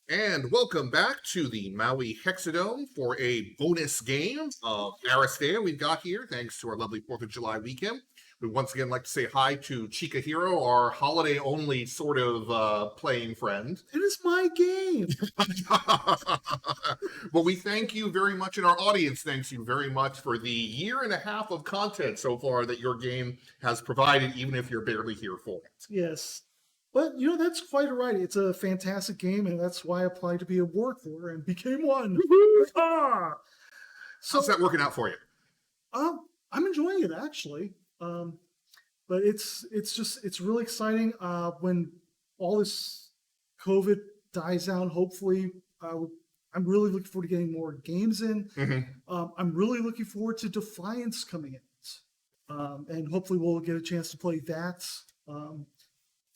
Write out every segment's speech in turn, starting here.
And welcome back to the Maui Hexadome for a bonus game of Aristeia we've got here, thanks to our lovely 4th of July weekend. We once again like to say hi to Chikahiro, our holiday-only sort of playing friend. It is my game. Well, we thank you very much, and our audience thanks you very much for the year and a half of content so far that your game has provided, even if you're barely here for it. Yes. But, that's quite all right. It's a fantastic game, and that's why I applied to be a war for and became one. Ah! How's that working out for you? I'm enjoying it, actually. But it's really exciting when all this COVID dies down, hopefully. I'm really looking forward to getting more games in. Mm-hmm. I'm really looking forward to Defiance coming in. And hopefully we'll get a chance to play that.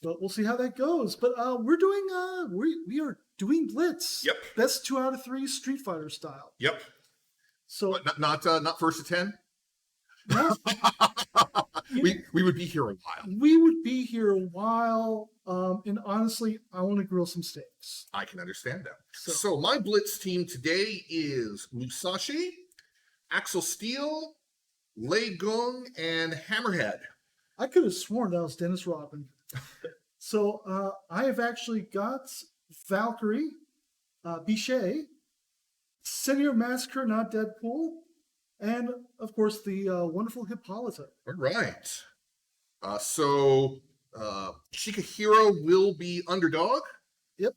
But we'll see how that goes. But we are doing Blitz. Yep. Best 2 out of 3 Street Fighter style. Yep. So But not first to 10? no, we would be here a while. we would be here a while. And honestly, I want to grill some steaks. I can understand that. So- So my Blitz team today is Musashi, Axel Steel, Lei Gung, and Hammerhead. I could have sworn that was Dennis Rodman. So I have actually got Valkyrie, Bichet, Senior Massacre, not Deadpool, and of course the wonderful Hippolyta. All right. So Chikahiro will be underdog. Yep.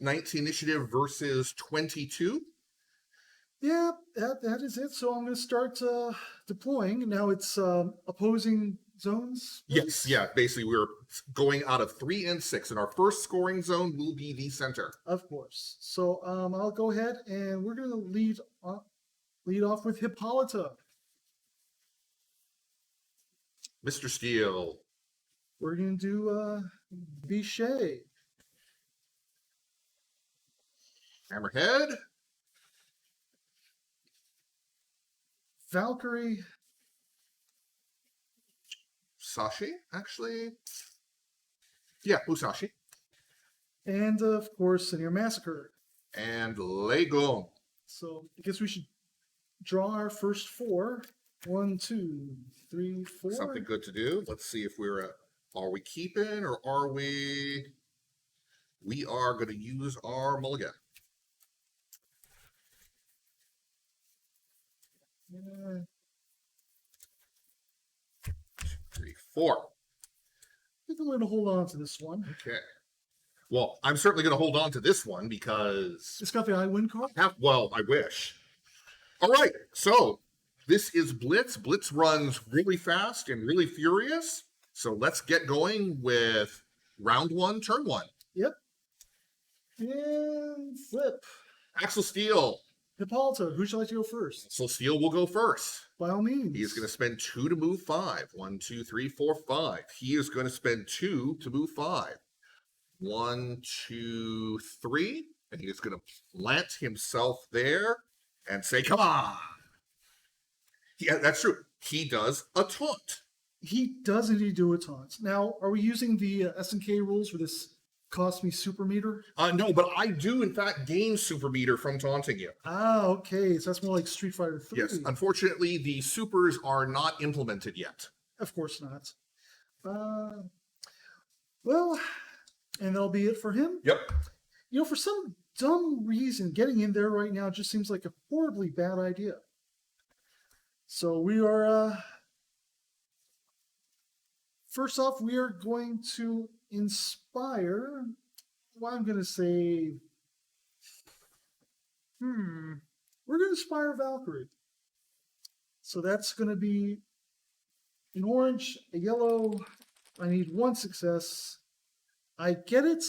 19 initiative versus 22. Yeah, that is it. So I'm going to start deploying. Now it's opposing zones. Yes, yeah. Basically, we're going out of 3 and 6, and our first scoring zone will be the center. Of course. So I'll go ahead and we're going to lead off with Hippolyta. Mr. Steel. We're going to do Bichet. Hammerhead. Valkyrie. Musashi, actually. Yeah, Musashi. And of course, Senior Massacre. And Lego. So I guess we should draw our first 4. 1, 2, 3, 4. Something good to do. Let's see if are we keeping or are we are going to use our mulligan. Yeah. 3, 4. I think I'm going to hold on to this one. Okay. Well, I'm certainly going to hold on to this one because It's got the I win card. I wish. All right. So this is Blitz. Blitz runs really fast and really furious. So let's get going with round 1, turn 1. Yep. And flip. Axel Steel. Hippolyta, who should like to go first? Axel Steel will go first. By all means. He is going to spend 2 to move 5. 1, 2, 3, 4, 5. He is going to spend 2 to move 5. 1, 2, 3. And he is going to plant himself there and say, come on. Yeah, that's true. He does a taunt. He does indeed do a taunt. Now, are we using the S&K rules for this cost me super meter? No, but I do, in fact, gain super meter from taunting you. Ah, okay. So that's more like Street Fighter 3. Yes, unfortunately, the supers are not implemented yet. Of course not. Well, and that'll be it for him. Yep. For some dumb reason, getting in there right now just seems like a horribly bad idea. So we are, first off, we are going to inspire, well, I'm going to say, we're going to inspire Valkyrie. So that's going to be an orange, a yellow. I need 1 success. I get it.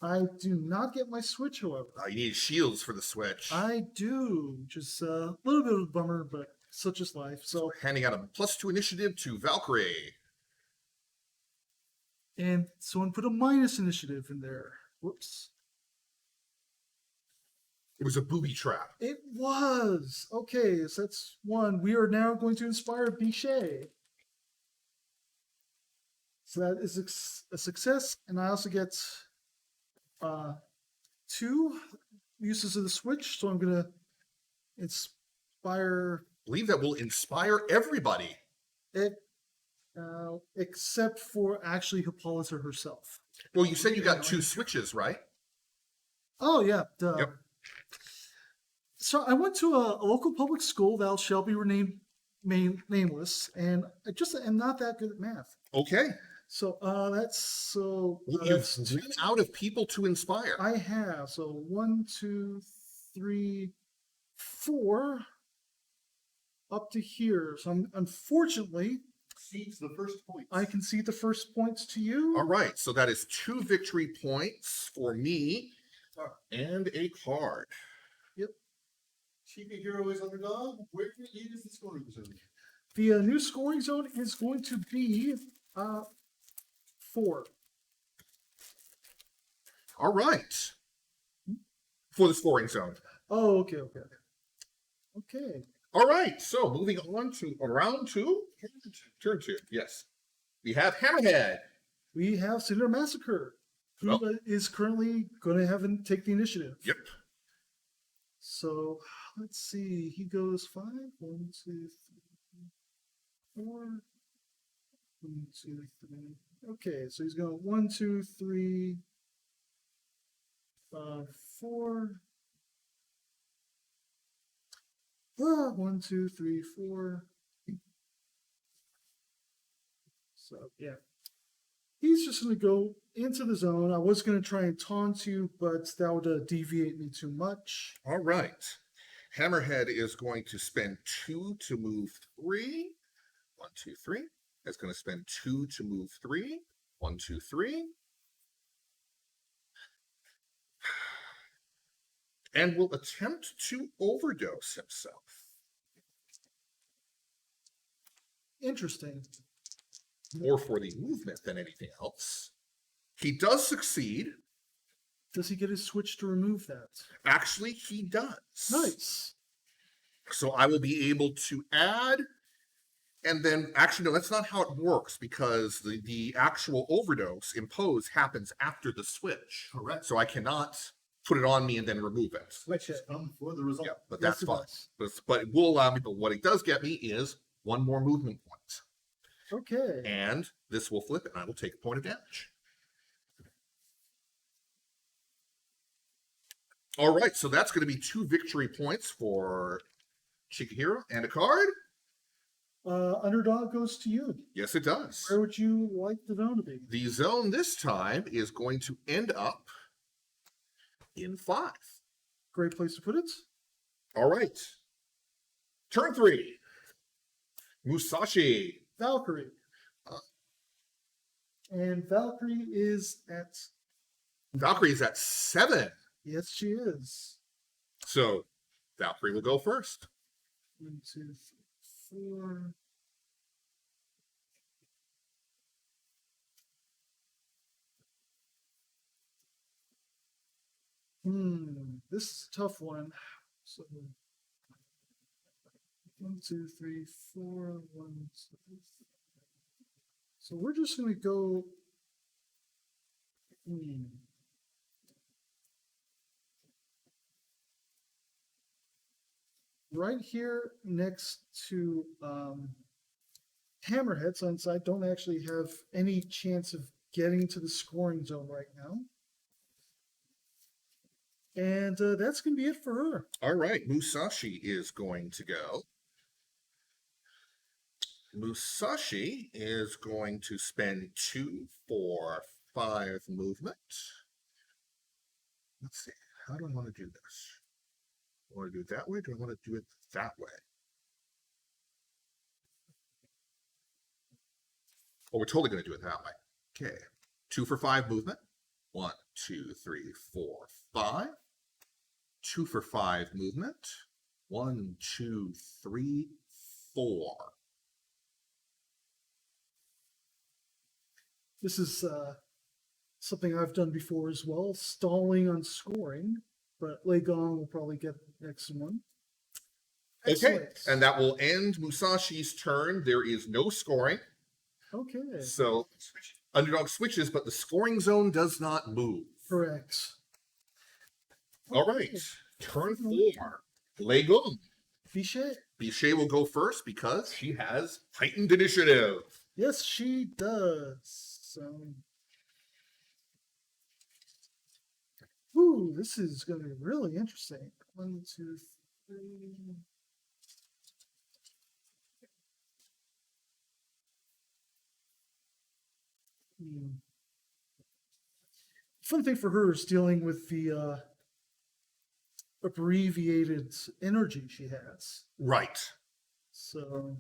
I do not get my switch, however. You need shields for the switch. I do. Just a little bit of a bummer, but such is life. So handing out a +2 initiative to Valkyrie. And someone put a minus initiative in there. Whoops. It was a booby trap. It was. Okay, so that's 1. We are now going to inspire Bichet. So that is a success, and I also get 2 uses of the switch, so I'm gonna inspire I believe that will inspire everybody. it, except for actually Hippolyta herself. Well, you said you got 2 switches, right? Oh yeah. Duh. Yep. So I went to a local public school that shall be renamed nameless, and I just am not that good at math. Okay. So that's You've run out of people to inspire. I have 1, 2, 3, 4 up to here. So unfortunately Seeds the first point. I concede the first points to you. All right, so that is 2 victory points for me and a card. Chikahiro is underdog. Where is the scoring zone? The new scoring zone is going to be 4. All right. For the scoring zone. Oh, okay. All right, so moving on to round 2. Turn 2, yes. We have Hammerhead. We have Cinder Massacre, who is currently going to have take the initiative. Yep. So let's see. He goes 5. 1, 2, 3, 4. 1, 2, 3. Okay, so he's going 1, 2, 3, 4. 1, 2, 3, 4. So yeah, he's just going to go into the zone. I was going to try and taunt you, but that would deviate me too much. All right. Hammerhead is going to spend 2 to move 3. 1, 2, 3. It's going to spend 2 to move 3. 1, 2, 3. And will attempt to overdose himself. Interesting. More for the movement than anything else. He does succeed. Does he get his switch to remove that? Actually, he does. Nice. So I will be able to add, and then, actually, no, that's not how it works, because the actual overdose impose happens after the switch. Correct. So I cannot put it on me and then remove it. Switch it. For the result. Yeah, but Yes, that's it fine. does. But it will allow me, but what it does get me is 1 more movement point. Okay. And this will flip it, and I will take a point of damage. All right, so that's going to be 2 victory points for Chikahiro and a card. Underdog goes to you. Yes, it does. Where would you like the zone to be? The zone this time is going to end up in 5. Great place to put it. All right. Turn 3. Musashi. Valkyrie. And Valkyrie is at... Valkyrie is at 7. Yes, she is. So Valkyrie will go first. 1, 2, 3, 4. This is a tough one. So 1, 2, 3, 4. 1, 2, 3. So we're just gonna go. Right here next to Hammerhead, since I don't actually have any chance of getting to the scoring zone right now. And that's going to be it for her. All right, Musashi is going to go. Musashi is going to spend 2 for 5 movement. Let's see, how do I want to do this? Do I want to do it that way? Do I want to do it that way? Oh, we're totally going to do it that way. Okay, 2 for 5 movement. 1, 2, 3, 4, 5. 2 for 5 movement. 1, 2, 3, 4. This is something I've done before as well, stalling on scoring, but Legon will probably get the next one. Okay, Excellent. and that will end Musashi's turn. There is no scoring. Okay. So underdog switches, but the scoring zone does not move. Correct. All right. Turn 4. Legum. Bichet. Bichet will go first because she has heightened initiative. Yes, she does. So, ooh, this is going to be really interesting. 1, 2, 3. Fun thing for her is dealing with the abbreviated energy she has. Right. So,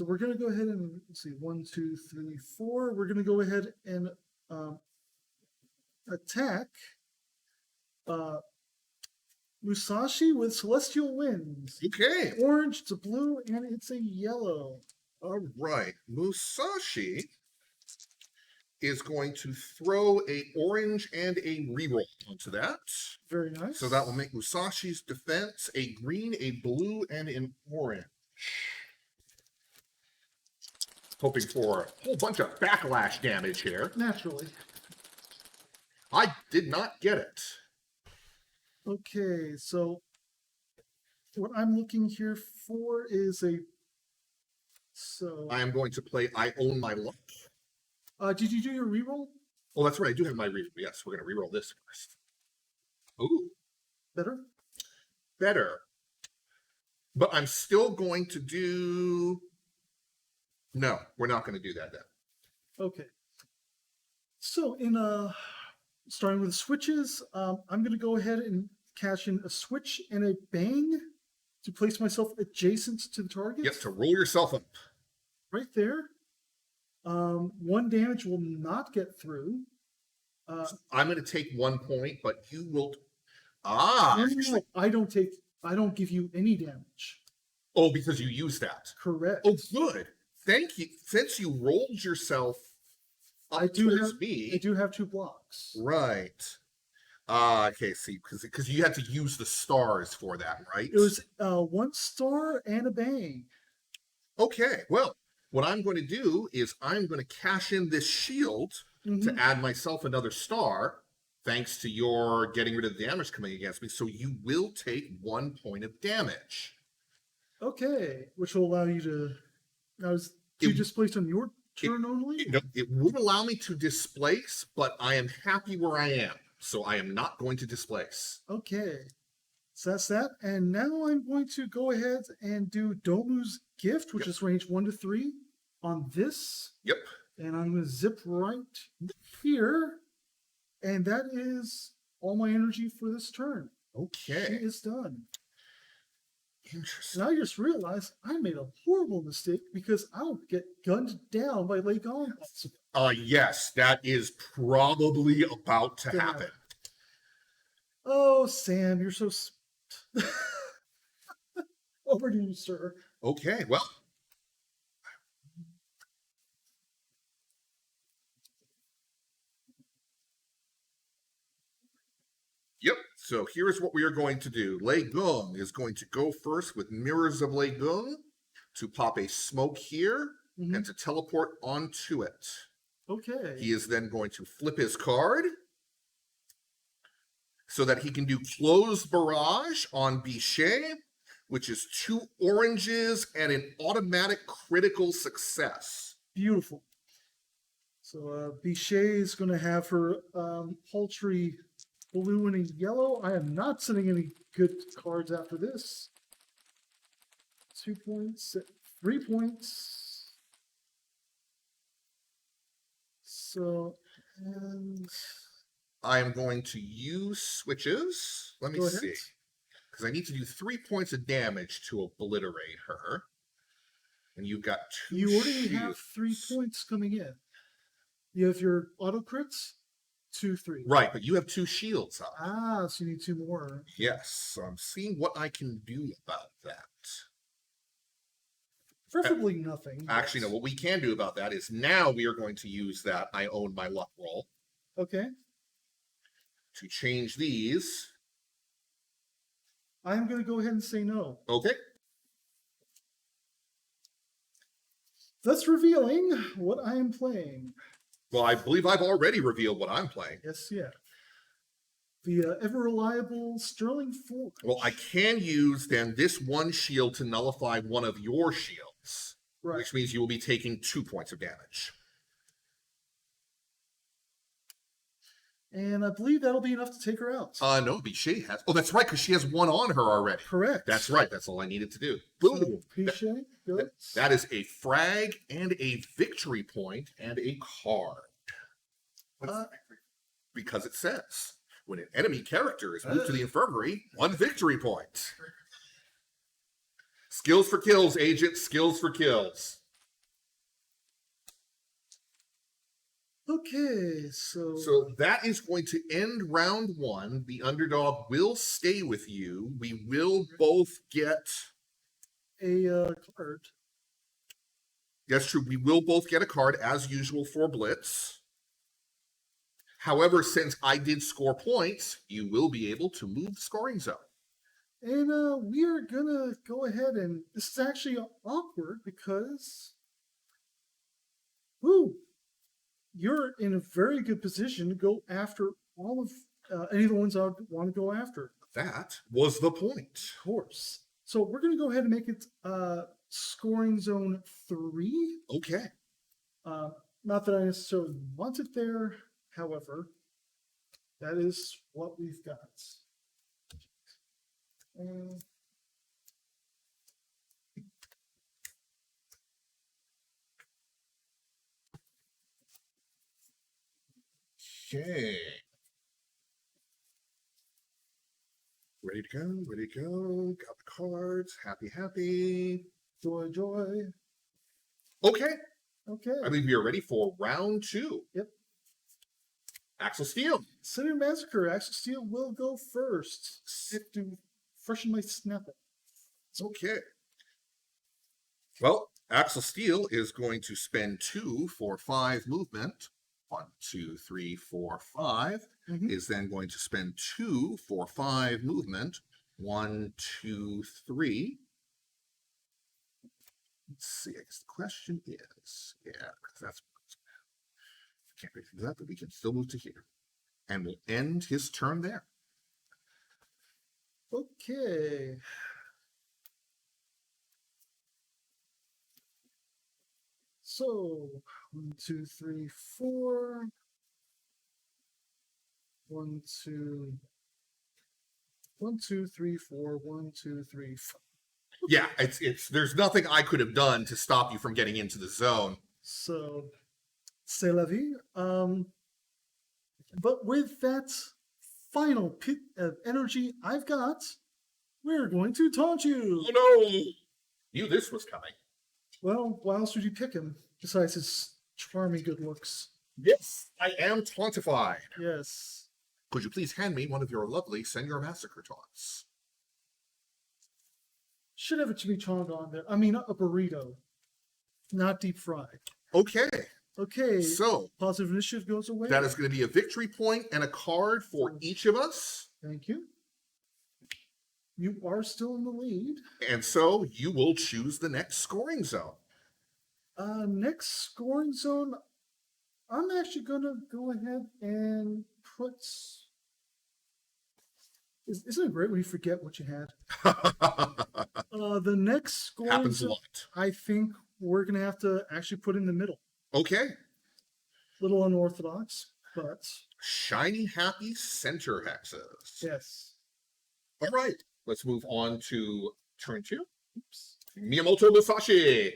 we're going to go ahead and let's see, 1, 2, 3, 4. We're going to go ahead and attack Musashi with Celestial Winds. Okay. Orange to blue, and it's a yellow. All right. Musashi is going to throw a orange and a reroll onto that. Very nice. So that will make Musashi's defense a green, a blue, and an orange. Hoping for a whole bunch of backlash damage here. Naturally. I did not get it. Okay, so what I'm looking here for is a. So. I am going to play I Own My Luck. Did you do your reroll? Oh, that's right. I do have my reroll. Yes, we're going to reroll this first. Ooh, Better? better. But I'm still going to do. No, we're not going to do that then. Okay. So in starting with the switches, I'm going to go ahead and cash in a switch and a bang to place myself adjacent to the target. Yep, to roll yourself up. Right there. 1 damage will not get through. I'm going to take 1 point, but you will. No, I don't give you any damage. Oh, because you used that. Correct. Oh, good. Thank you. Since you rolled yourself up I do towards me. I do have 2 blocks. Right. Okay, see, because you had to use the stars for that, right? It was 1 star and a bang. Okay, well, what I'm going to do is I'm going to cash in this shield to add myself another star, thanks to your getting rid of the damage coming against me, so you will take 1 point of damage. Okay, which will allow you to. Now, is you displaced on your turn only? It would allow me to displace, but I am happy where I am, so I am not going to displace. Okay, so that's that. And now I'm going to go ahead and do Domu's Gift, which is range 1 to 3 on this. Yep. And I'm going to zip right here. And that is all my energy for this turn. Okay. She is done. Interesting. And I just realized I made a horrible mistake because I'll get gunned down by Lake On. Yes, that is probably about to happen. Oh, Sam, you're so. Over to you, sir. Okay, well. Yep, so here's what we are going to do. Lei Gung is going to go first with Mirrors of Lei Gung to pop a smoke here and to teleport onto it. Okay. He is then going to flip his card so that he can do Closed Barrage on Bichet, which is 2 oranges and an automatic critical success. Beautiful. So Bichet is going to have her paltry blue and a yellow. I am not sending any good cards after this. 2 points, 3 points. So, and I am going to use switches. Let me Go see. ahead. Because I need to do 3 points of damage to obliterate her. And you've got 2 you already have 3 shields. points coming in. You have your auto crits, 2, 3. Right, but you have 2 shields up. Ah, so you need 2 more. Yes, so I'm seeing what I can do about that. Preferably nothing. Actually, no, what we can do about that is now we are going to use that I Own My Luck roll Okay. to change these. I'm going to go ahead and say no. Okay. thus revealing what I am playing. Well, I believe I've already revealed what I'm playing. Yes, yeah. The ever-reliable Sterling Forge. Well, I can use then this one shield to nullify one of your shields, Right. which means you will be taking 2 points of damage. And I believe that'll be enough to take her out. No, Bichet has. Oh, that's right, because she has one on her already. Correct. That's right. That's all I needed to do. So, Boom. Pichet goes. That is a frag and a victory point and a card. Because it says when an enemy character is moved to the infirmary, 1 victory point. Skills for kills, agent. Skills for kills. Okay, so that is going to end round 1. The underdog will stay with you. We will both get a card. That's true. We will both get a card as usual for Blitz. However, since I did score points, you will be able to move the scoring zone. And we are gonna go ahead and this is actually awkward because you're in a very good position to go after all of any of the ones I would want to go after. That was the point. Of course. So we're gonna go ahead and make it scoring zone 3. Okay. Not that I necessarily want it there, however, that is what we've got. Okay. Ready to go, ready to go. Got the cards. Happy, happy. Joy, joy. Okay. Okay. I believe we are ready for round 2. Yep. Axel Steel. Center Massacre. Axel Steel will go first. I have to freshen my snapper. Okay. Well, Axel Steel is going to spend 2 for 5 movement. 1, 2, 3, 4, 5. Is then going to spend 2 for 5 movement. 1, 2, 3. Let's see. I guess the question is, that's can't wait to do that, but we can still move to here, and we'll end his turn there. Okay. So 1, 2, 3, 4. 1, 2. 1, 2, 3, 4. 1, 2, 3, 4. Yeah, it's there's nothing I could have done to stop you from getting into the zone. So, c'est la vie. But with that final pit of energy I've got, we're going to taunt you. Oh no! Knew this was coming. Well, why else would you pick him besides his charming good looks? Yes, I am tauntified. Yes. Could you please hand me one of your lovely Senor Massacre taunts? Should have a chimichanga on there. I mean, a burrito, not deep fried. Okay. Okay. So Positive initiative goes away. that is going to be a victory point and a card for each of us. Thank you. You are still in the lead. And so you will choose the next scoring zone. Next scoring zone, I'm actually going to go ahead and put... Isn't it great when you forget what you had? The next scoring Happens a zone, lot. I think we're going to have to actually put in the middle. Okay. Little unorthodox, but... Shiny Happy Center Hexes. Yes. All right. Let's move on to turn 2. Oops. Miyamoto Musashi.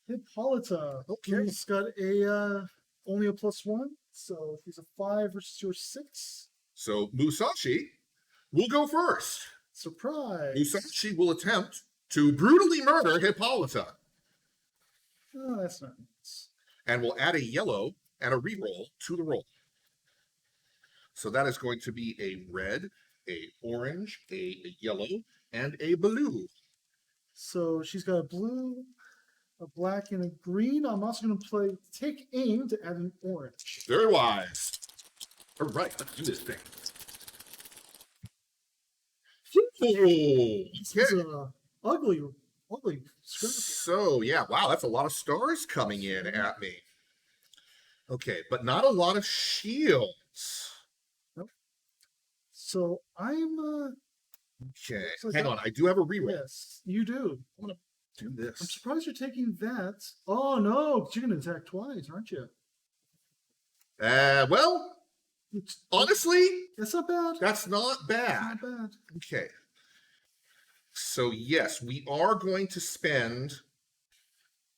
Hippolyta. Okay. He's got a only a +1, so he's a 5 versus your 6. So Musashi will go first. Surprise. Musashi will attempt to brutally murder Hippolyta. Oh, that's not nice. And will add a yellow and a reroll to the roll. So that is going to be a red, a orange, a yellow, and a blue. So she's got a blue, a black, and a green. I'm also going to take aim to add an orange. Very wise. All right, let's do this thing. This is ugly Holy scrap. So, yeah, wow, that's a lot of stars coming in at me. Okay, but not a lot of shields. So I'm Okay, looks like hang on. I do have a reroll. yes, you do. I'm going to do I'm this. surprised you're taking that. Oh no, 'cause you're gonna attack twice, aren't you? Well, It's, honestly, that's not bad. that's not bad. Not bad. Okay. So, yes, we are going to spend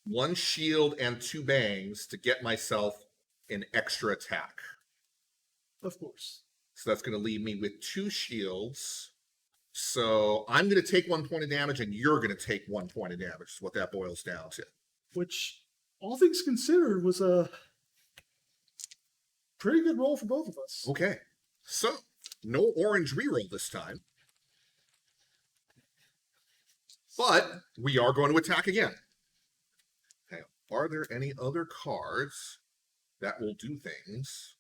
1 shield and 2 bangs to get myself an extra attack. Of course. So that's going to leave me with 2 shields. So I'm going to take 1 point of damage, and you're going to take 1 point of damage, is what that boils down to. Which, all things considered, was a pretty good roll for both of us. Okay. So, no orange reroll this time. But we are going to attack again. Okay. Are there any other cards that will do things?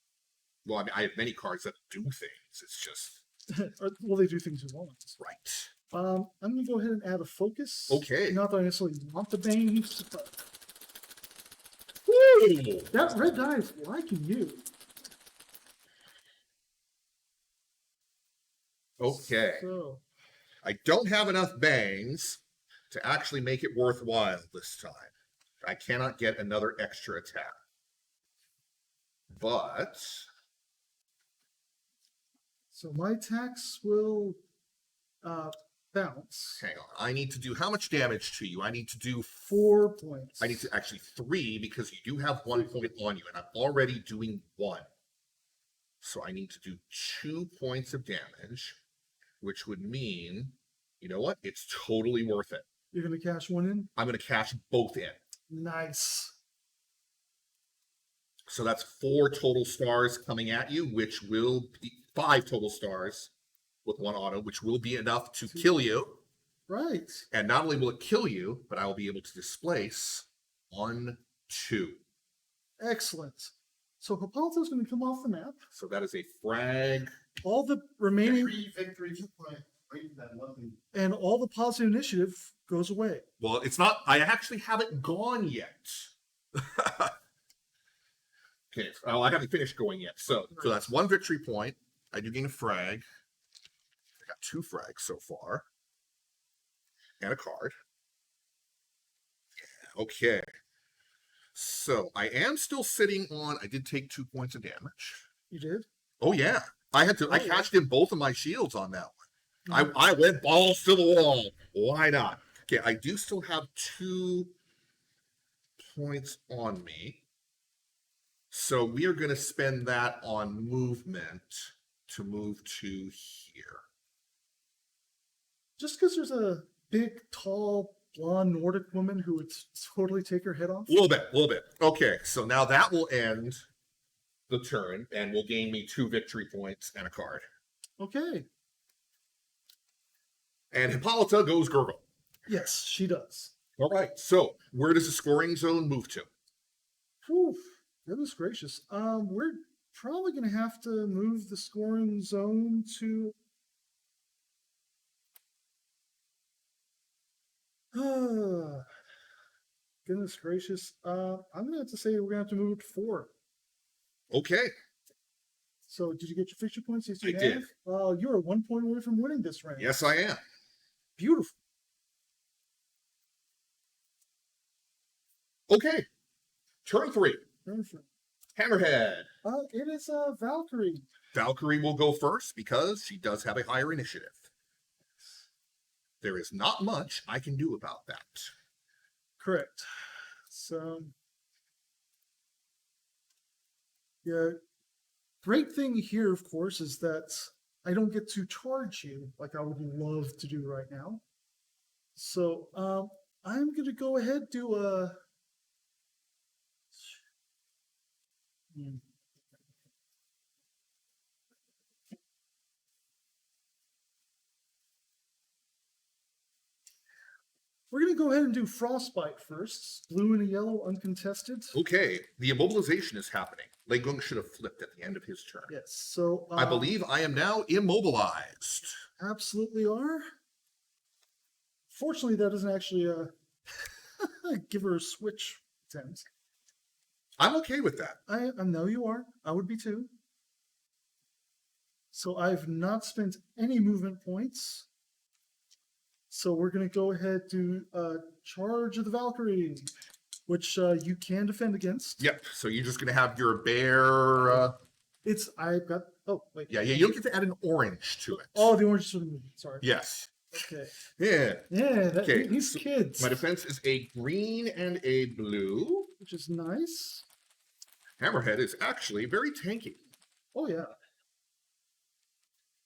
Well, I mean, I have many cards that do things. It's just Well, they do things at once. right. I'm going to go ahead and add a focus. Okay. Not that I necessarily want the bangs, but Woo! that red die is liking you. Okay. So, I don't have enough bangs to actually make it worthwhile this time. I cannot get another extra attack. But so my attacks will bounce. hang on. I need to do how much damage to you? I need to do 4 points. I need to actually 3 because you do have 1 point on you, and I'm already doing 1. So I need to do 2 points of damage, which would mean, you know what? It's totally worth it. You're going to cash 1 in? I'm going to cash both in. Nice. So that's 4 total stars coming at you, which will be 5 total stars with 1 auto, which will be enough to kill you. Right. And not only will it kill you, but I will be able to displace 1, 2. Excellent. So Hippolyta's going to come off the map. So that is a frag. All the remaining Victory point. Right, that nothing. and all the positive initiative goes away. Well, it's not, I actually haven't gone yet. Okay, well, I haven't finished going yet. So that's 1 victory point. I do gain a frag. I got 2 frags so far. And a card. Okay. So I am still sitting on, I did take 2 points of damage. You did? Oh yeah. I yeah. cashed in both of my shields on that one. Mhm. I went balls to the wall. Why not? Okay, I do still have 2 points on me. So we are going to spend that on movement to move to here. Just because there's a big, tall, blonde Nordic woman who would totally take her head off? A little bit. Okay, so now that will end the turn and will gain me 2 victory points and a card. Okay. And Hippolyta goes gurgle. Yes, she does. All right, so where does the scoring zone move to? Whew, goodness gracious. We're probably going to have to move the scoring zone to. Goodness gracious. I'm going to have to say we're going to have to move it to 4. Okay, So, did you get your fixture points? Yes, you I have. did. You're 1 point away from winning this round. yes, I am. Beautiful. Okay, turn 3. Perfect. Hammerhead. It is Valkyrie. Valkyrie will go first because she does have a higher initiative. There is not much I can do about that. Correct. So, yeah, great thing here, of course, is that I don't get to charge you like I would love to do right now. So, I'm going to go ahead and do a. We're going to go ahead and do Frostbite first. Blue and a yellow, uncontested. Okay, the immobilization is happening. Legung should have flipped at the end of his turn. Yes, so. I believe I am now immobilized. Absolutely are. Fortunately, that doesn't actually give her a switch attempt. I'm okay with that. I know you are. I would be too. So I've not spent any movement points. So we're going to go ahead to charge of the Valkyrie, which you can defend against. Yep. So you're just going to have your bear. I've got. Oh wait. Yeah. You don't get to add an orange to it. Oh, the orange sort of movement. Sorry. Yes. Okay. Yeah. Yeah. Okay, These so kids. My defense is a green and a blue. Which is nice. Hammerhead is actually very tanky. Oh yeah.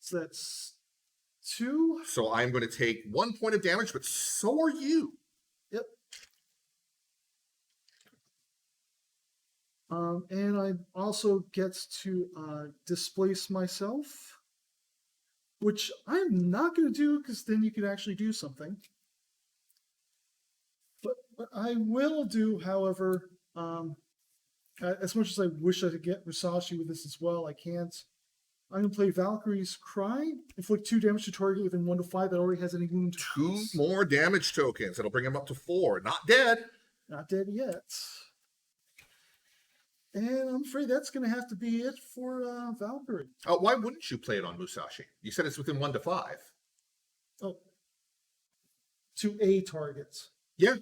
So that's 2. So I'm going to take 1 point of damage, but so are you. Yep. And I also get to displace myself, which I'm not going to do because then you can actually do something. But what I will do, however, as much as I wish I could get Musashi with this as well, I can't. I'm going to play Valkyrie's Cry, inflict 2 damage to target within 1 to 5 that already has any wound. 2 more damage tokens. That'll bring him up to 4. Not dead. Not dead yet. And I'm afraid that's going to have to be it for Valkyrie. Why wouldn't you play it on Musashi? You said it's within 1 to 5. Oh. To a target. Yeah.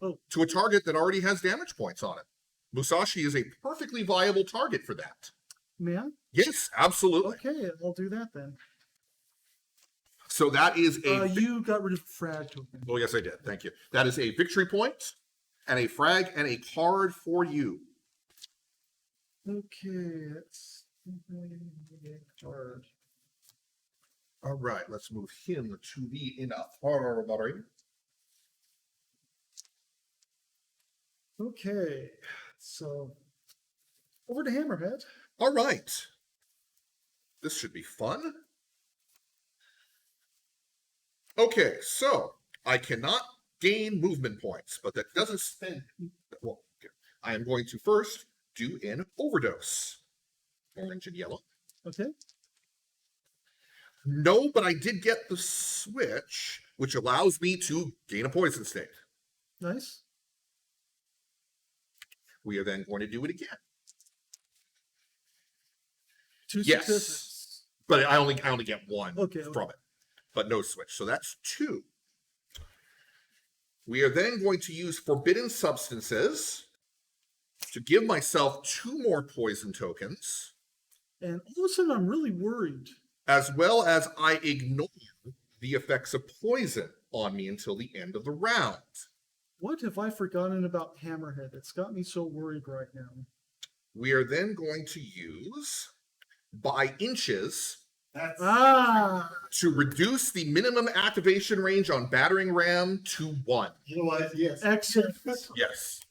Oh. To a target that already has damage points on it. Musashi is a perfectly viable target for that. May I? Yes, absolutely. Okay, I'll do that then. So that is a... You got rid of frag token. Oh, yes, I did. Thank you. That is a victory point and a frag and a card for you. Okay, that's a card. All right, let's move him to the infirmary. Okay, so over to Hammerhead. All right. This should be fun. Okay, so I cannot gain movement points, but that doesn't spend... Well, okay. I am going to first do an overdose. Orange and yellow. Okay. No, but I did get the switch, which allows me to gain a poison state. Nice. We are then going to do it again. 2 Yes. successes. But I only get 1 Okay, from it, but no switch. So that's 2. We are then going to use forbidden substances to give myself 2 more poison tokens, And all of a sudden, I'm really worried. as well as I ignore the effects of poison on me until the end of the round. What have I forgotten about Hammerhead? It's got me so worried right now. We are then going to use by inches That's to reduce the minimum activation range on battering ram to 1. you know what? Yes. Excellent. Yes.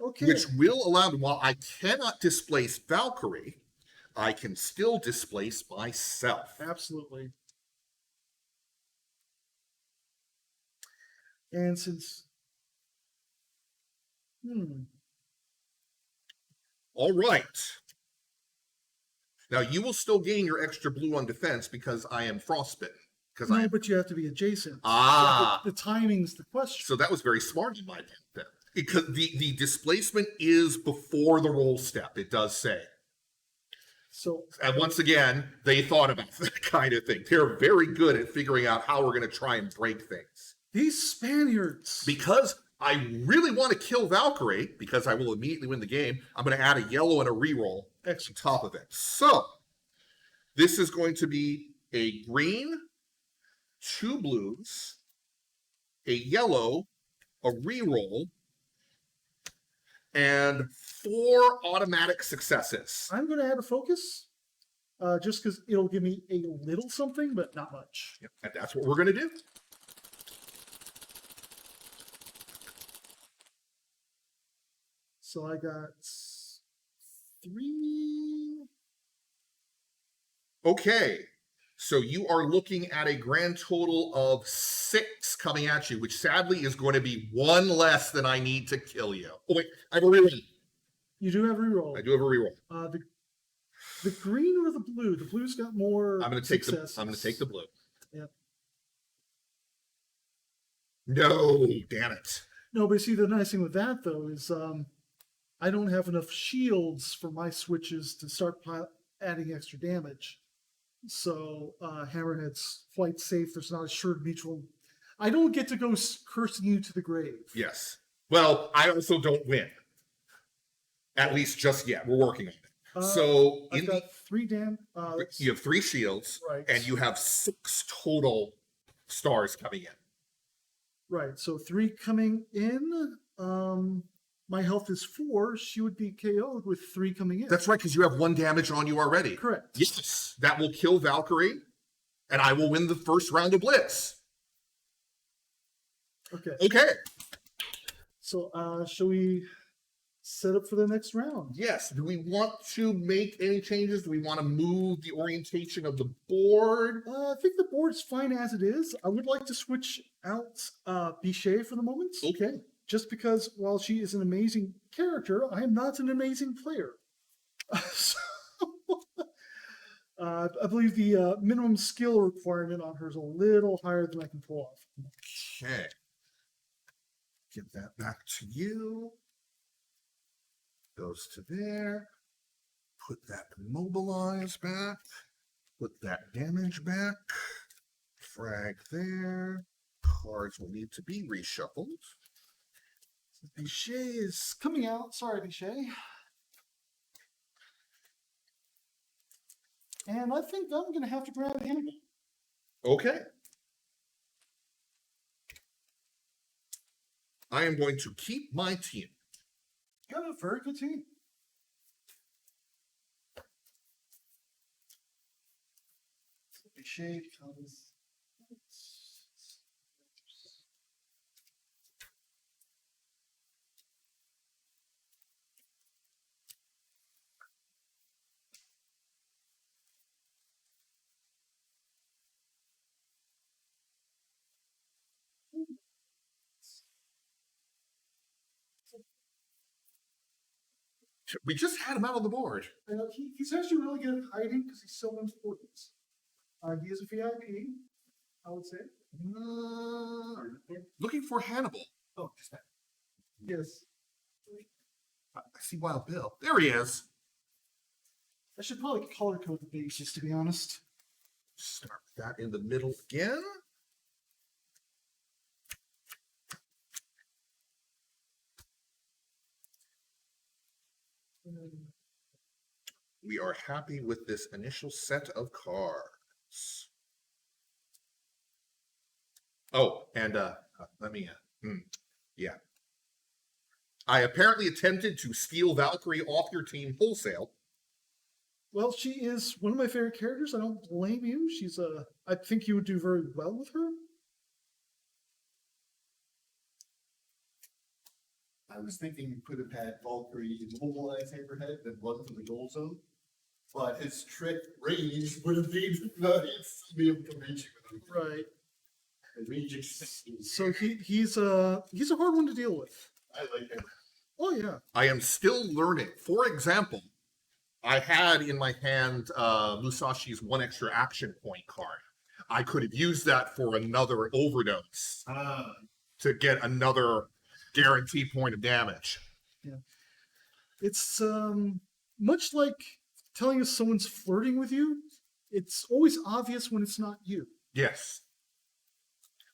Okay. Which will allow me, while I cannot displace Valkyrie, I can still displace myself. Absolutely. And since... All right. Now, you will still gain your extra blue on defense because I am frostbitten. No, but you have to be adjacent. Ah. The timing's the question. So that was very smart in my opinion then. Because the displacement is before the roll step, it does say. So, And once again, they thought about that kind of thing. They're very good at figuring out how we're going to try and break things. these Spaniards. Because I really want to kill Valkyrie, because I will immediately win the game, I'm going to add a yellow and a reroll on top of it. So, this is going to be a green, 2 blues, a yellow, a reroll, and 4 automatic successes. I'm going to add a focus, just because it'll give me a little something, but not much. Yep, and that's what we're going to do. So I got 3. Okay, so you are looking at a grand total of 6 coming at you, which sadly is going to be 1 less than I need to kill you. Oh wait, I have a reroll. You do have reroll. I do have a reroll. The green or the blue? The blue's got more. I'm going to take successes. I'm going to take the blue. Yep. No, damn it. No, but see, the nice thing with that though is I don't have enough shields for my switches to start adding extra damage. So Hammerhead's quite safe. There's not a assured mutual. I don't get to go cursing you to the grave. Yes. Well, I also don't win. At least just yet. We're working on it. So I've got 3 you have 3 shields, Right. and you have 6 total stars coming in. Right. So 3 coming in. My health is 4. She would be KO'd with 3 coming in. That's right, because you have 1 damage on you already. Correct. Yes, that will kill Valkyrie, and I will win the first round of Blitz. Okay. Okay. So shall we set up for the next round? Yes. Do we want to make any changes? Do we want to move the orientation of the board? I think the board's fine as it is. I would like to switch out Bichet for the moment. Okay. Just because while she is an amazing character, I am not an amazing player. So, I believe the minimum skill requirement on her is a little higher than I can pull off. Okay. Give that back to you. Goes to there. Put that mobilize back. Put that damage back. Frag there. Cards will need to be reshuffled. Bichet is coming out. Sorry, Bichet. And I think I'm going to have to grab Hannibal. Okay. I am going to keep my team. Got a very good team. Bichet becomes. We just had him out on the board. He's actually really good at hiding because he's so important. He is a VIP, I would say. Looking for Hannibal. Oh, just that. Yes. I see Wild Bill. There he is. I should probably color code the bases, to be honest. Start that in the middle again. We are happy with this initial set of cards. Oh, and let me, yeah. I apparently attempted to steal Valkyrie off your team wholesale. Well, she is one of my favorite characters. I don't blame you. She's I think you would do very well with her. I was thinking you could have had Valkyrie immobilize Hammerhead and run to the goal zone, but his trick range would have been nice to be able to reach him. Right. And range extension. So he's a hard one to deal with. I like him. Oh yeah. I am still learning. For example, I had in my hand Musashi's 1 extra action point card. I could have used that for another overdose to get another guarantee point of damage. Yeah. It's much like telling us someone's flirting with you. It's always obvious when it's not you. Yes.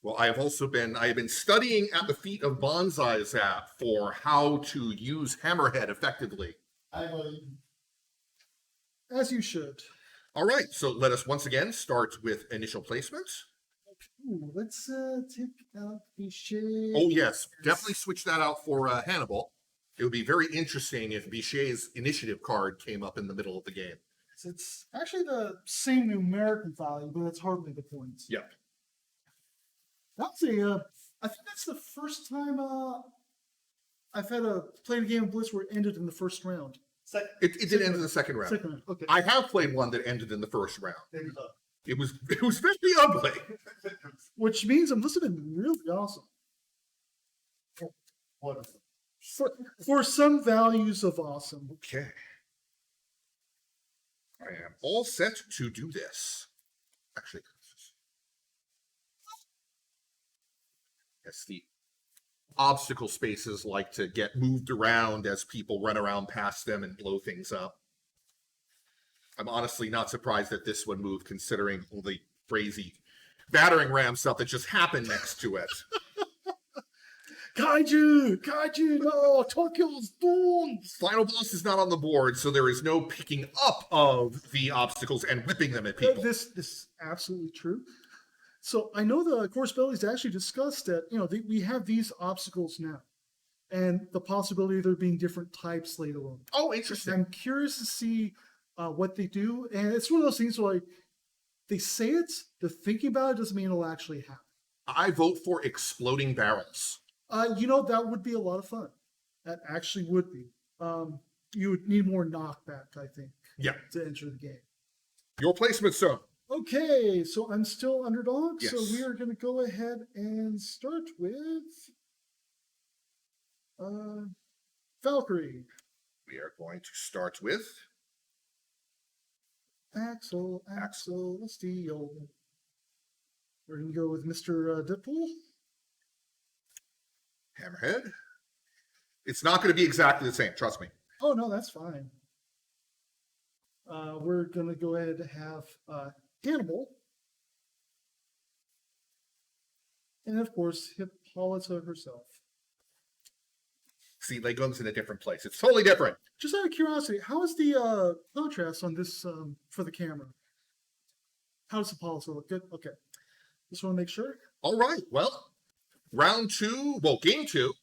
Well, I have been studying at the feet of Bonsai Zap for how to use Hammerhead effectively. As you should. All right, so let us once again start with initial placement. Ooh, let's take out Bichet. Oh yes, definitely switch that out for Hannibal. It would be very interesting if Bichet's initiative card came up in the middle of the game. It's actually the same numerical value, but that's hardly the point. Yep. That's I think that's the first time I've had played a game of Blitz where it ended in the first round. It did end in the second round. Second round, okay. I have played one that ended in the first round. It was very ugly. Which means it must have been really awesome. Wonderful. For some values of awesome. Okay. I am all set to do this. Actually, Yes, the obstacle spaces like to get moved around as people run around past them and blow things up. I'm honestly not surprised that this one moved, considering all the crazy battering ram stuff that just happened next to it. Kaiju, no, Tokyo's doomed. Final boss is not on the board, so there is no picking up of the obstacles and whipping them at people. This is absolutely true. So I know the course bellies actually discussed that, we have these obstacles now, and the possibility of there being different types later on. Oh, interesting. I'm curious to see what they do, and it's one of those things where they say it, the thinking about it doesn't mean it'll actually happen. I vote for exploding barrels. That would be a lot of fun. That actually would be. You would need more knockback, I think, Yeah. to enter the game. Your placement, sir. Okay, so I'm still underdog, so Yes. we are going to go ahead and start with Valkyrie. We are going to start with Axel, Steel. We're going to go with Mr. Deadpool. Hammerhead. It's not going to be exactly the same, trust me. Oh, no, that's fine. We're going to go ahead and have Hannibal. And, of course, Hippolyta herself. See, Legum's in a different place. It's totally different. Just out of curiosity, how is the contrast on this for the camera? How does Hippolyta look? Good? Okay. Just want to make sure. All right, well, game 2,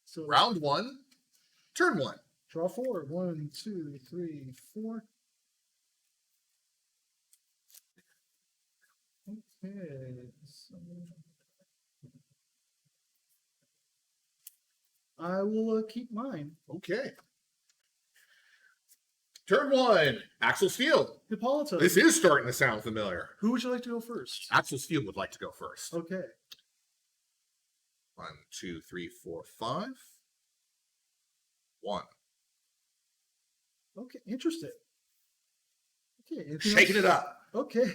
So round 1, turn 1. draw 4. 1, 2, 3, 4. Okay. So I will keep mine. Okay. Turn 1, Axel Steel. Hippolyta. This is starting to sound familiar. Who would you like to go first? Axel Steel would like to go first. Okay. 1, 2, 3, 4, 5. 1. Okay. Interesting. Okay. anything Shaking else? it up. Okay.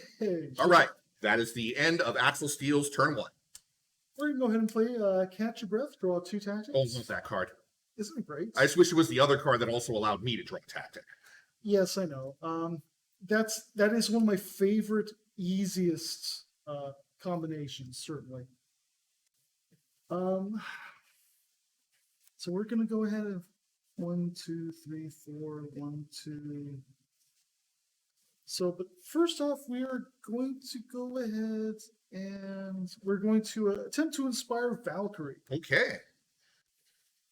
All right. That is the end of Axel Steel's turn 1. We're going to go ahead and play Catch Your Breath, draw 2 tactics. Oh, love that card. Isn't it great? I just wish it was the other card that also allowed me to draw tactic. Yes, I know. That is one of my favorite, easiest combinations, certainly. So we're going to go ahead and 1, 2, 3, 4, 1, 2. So, but first off, we are going to go ahead and we're going to attempt to inspire Valkyrie, Okay.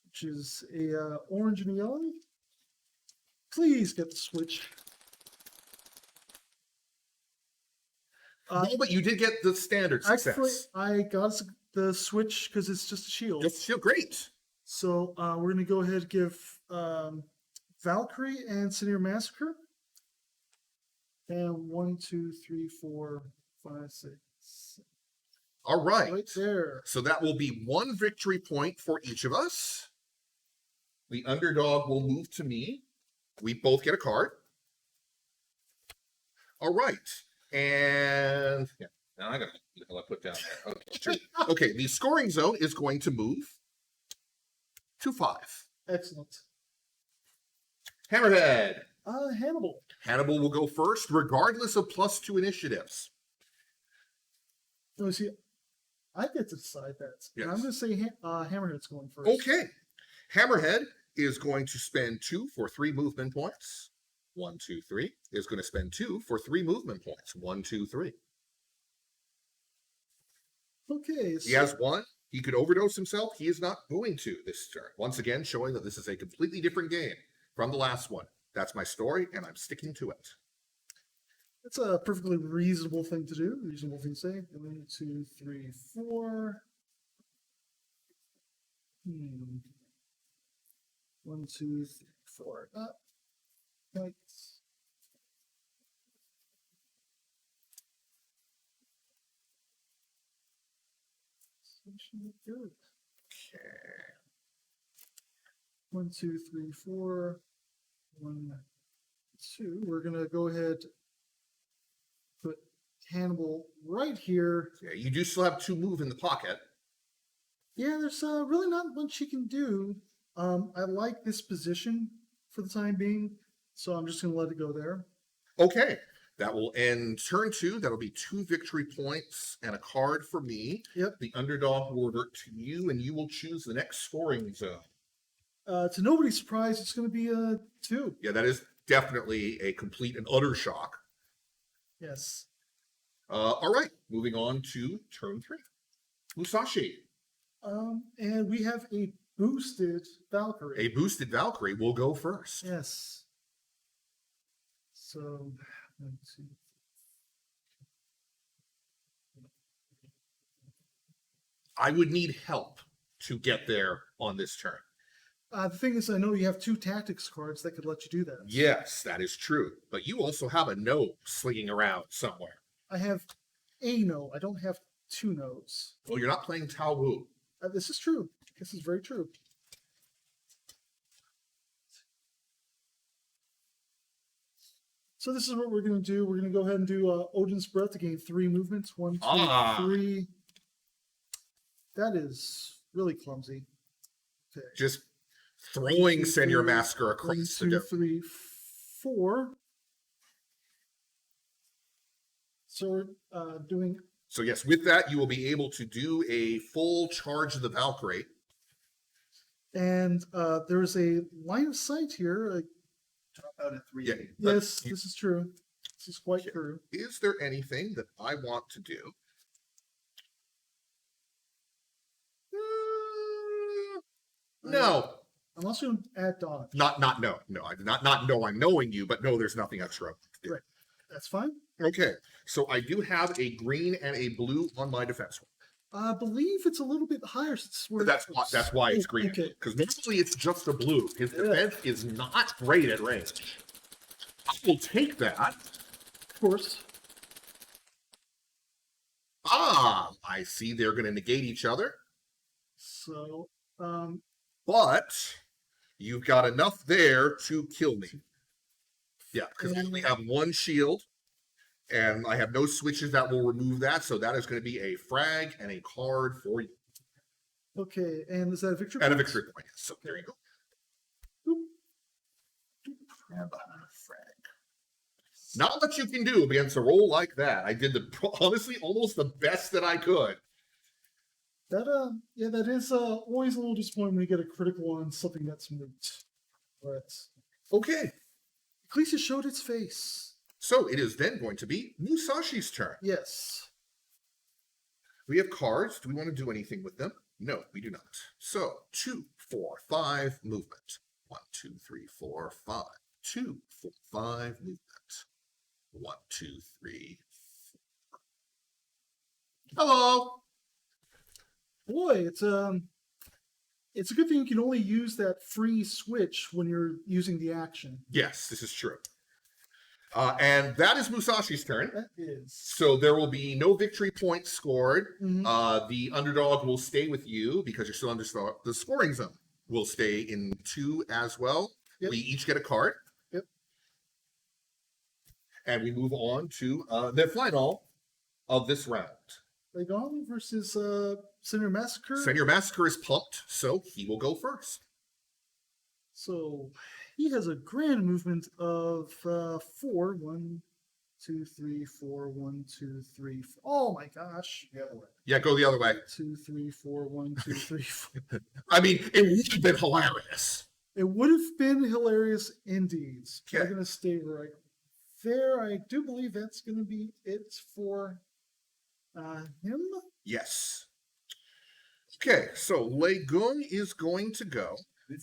which is a orange and yellow. Please get the switch. No, but you did get the standard success. Actually, I got the switch because it's just a shield. Just feel great. So we're going to go ahead and give Valkyrie and Senior Massacre. And 1, 2, 3, 4, 5, 6. All right. Right there. So that will be 1 victory point for each of us. The underdog will move to me. We both get a card. All right. And now I got to put down there. Okay, sure. Okay, the scoring zone is going to move to 5. Excellent. Hammerhead. Hannibal. Hannibal will go first, regardless of +2 initiatives. Let me see. I get to decide that. Yes. And I'm going to say Hammerhead's going first. Okay. Hammerhead is going to spend 2 for 3 movement points. 1, 2, 3. Is going to spend 2 for 3 movement points. 1, 2, 3. Okay. So He has 1. He could overdose himself. He is not going to this turn. Once again, showing that this is a completely different game from the last one. That's my story, and I'm sticking to it. it's a perfectly reasonable thing to do. Reasonable thing to say. 1, 2, 3, 4. 1, 2, 3, 4. Up. Right. Good. Okay. 1, 2, 3, 4. 1, 2. We're gonna go ahead. Put Hannibal right here. Yeah, you do still have 2 move in the pocket. Yeah, there's really not much she can do. I like this position for the time being, so I'm just going to let it go there. Okay, that will end turn 2. That'll be 2 victory points and a card for me. Yep. The underdog will revert to you, and you will choose the next scoring zone. To nobody's surprise, it's going to be a 2. Yeah, that is definitely a complete and utter shock. Yes. All right, moving on to turn 3. Musashi. And we have a boosted Valkyrie. A boosted Valkyrie will go first. Yes. So, let's see. I would need help to get there on this turn. The thing is, I know you have 2 tactics cards that could let you do that. Yes, that is true. But you also have a no slinging around somewhere. I have a no. I don't have 2 no's. Well, you're not playing Tao Wu. This is true. This is very true. So this is what we're going to do. We're going to go ahead and do Odin's Breath to gain 3 movements. 1, 2, 3. That is really clumsy. Okay. Just throwing 2, Senior 3, Massacre 1, across the 2, deck. 3, 4. So we're doing. So yes, with that, you will be able to do a full charge of the Valkyrie. And there's a line of sight here. Drop out at 3. Yeah. Yes, this is true. This is quite true. Is there anything that I want to do? No. I'm also going to add dodge. Not no. No, I did not know I'm knowing you, but no, there's nothing extra I want to do. Right. That's fine. Okay, so I do have a green and a blue on my defense. I believe it's a little bit higher since we're. That's why it's green. Okay. Because normally it's just a blue. His defense is not great at range. I will take that. Of course. Ah, I see they're going to negate each other. So, But you've got enough there to kill me. Yeah, because I only have 1 shield, and I have no switches that will remove that, so that is going to be a frag and a card for you. okay, and is that a victory? And a point? victory point. So there you go. And a frag. Not much you can do against a roll like that. I did honestly almost the best that I could. That yeah, that is always a little disappointing when you get a critical on something that's moot. But Okay, at least it showed its face. so it is then going to be Musashi's turn. Yes. We have cards. Do we want to do anything with them? No, we do not. So 2, 4, 5 movement. 1, 2, 3, 4, 5. 2, 4, 5 movement. 1, 2, 3, 4. Hello. Boy, it's a good thing you can only use that free switch when you're using the action. Yes, this is true. And that is Musashi's turn. That is. So there will be no victory points scored. Mhm. The underdog will stay with you because you're still under the scoring zone. Will stay in 2 as well. Yep. We each get a card. Yep. And we move on to the final of this round. Legon versus Senator Massacre. Senior Massacre is pumped, so he will go first. So he has a grand movement of 4. 1, 2, 3, 4. 1, 2, 3. 4. Oh my gosh. Yeah, go the other way. 2, 3, 4. 1, 2, 3, 4. I mean, it would have been hilarious. It would have been hilarious indeed. Okay. We're going to stay right there. I do believe that's going to be it for him. Yes. Okay, so Legun is going to go. It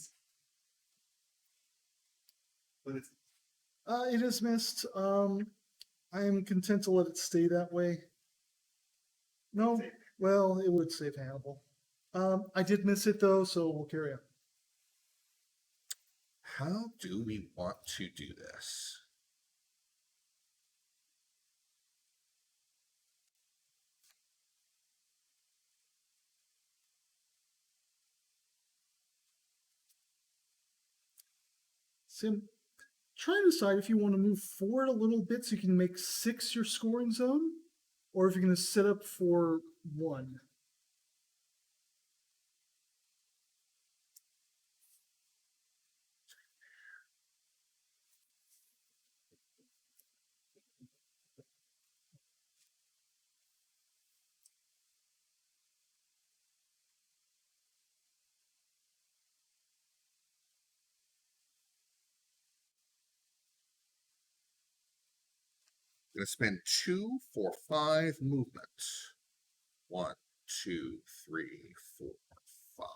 is missed. I am content to let it stay that way. No, well, it would save Hannibal. I did miss it though, so we'll carry on. How do we want to do this? So I'm trying to decide if you want to move forward a little bit so you can make 6 your scoring zone, or if you're going to set up for 1. Going to spend 2 for 5 movement. 1, 2, 3, 4, 5.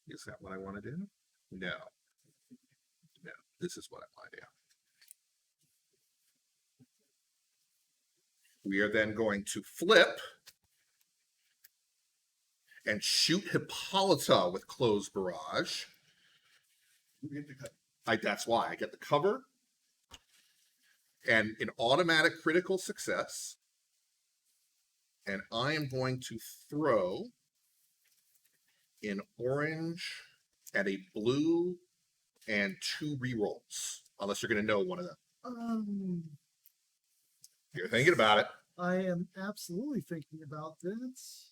Is that what I want to do? No. No, this is what I want to do. We are then going to flip and shoot Hippolyta with closed barrage. You get to cut. That's why I get the cover and an automatic critical success. And I am going to throw an orange and a blue and 2 rerolls, unless you're going to know one of them. You're thinking about it. I am absolutely thinking about this.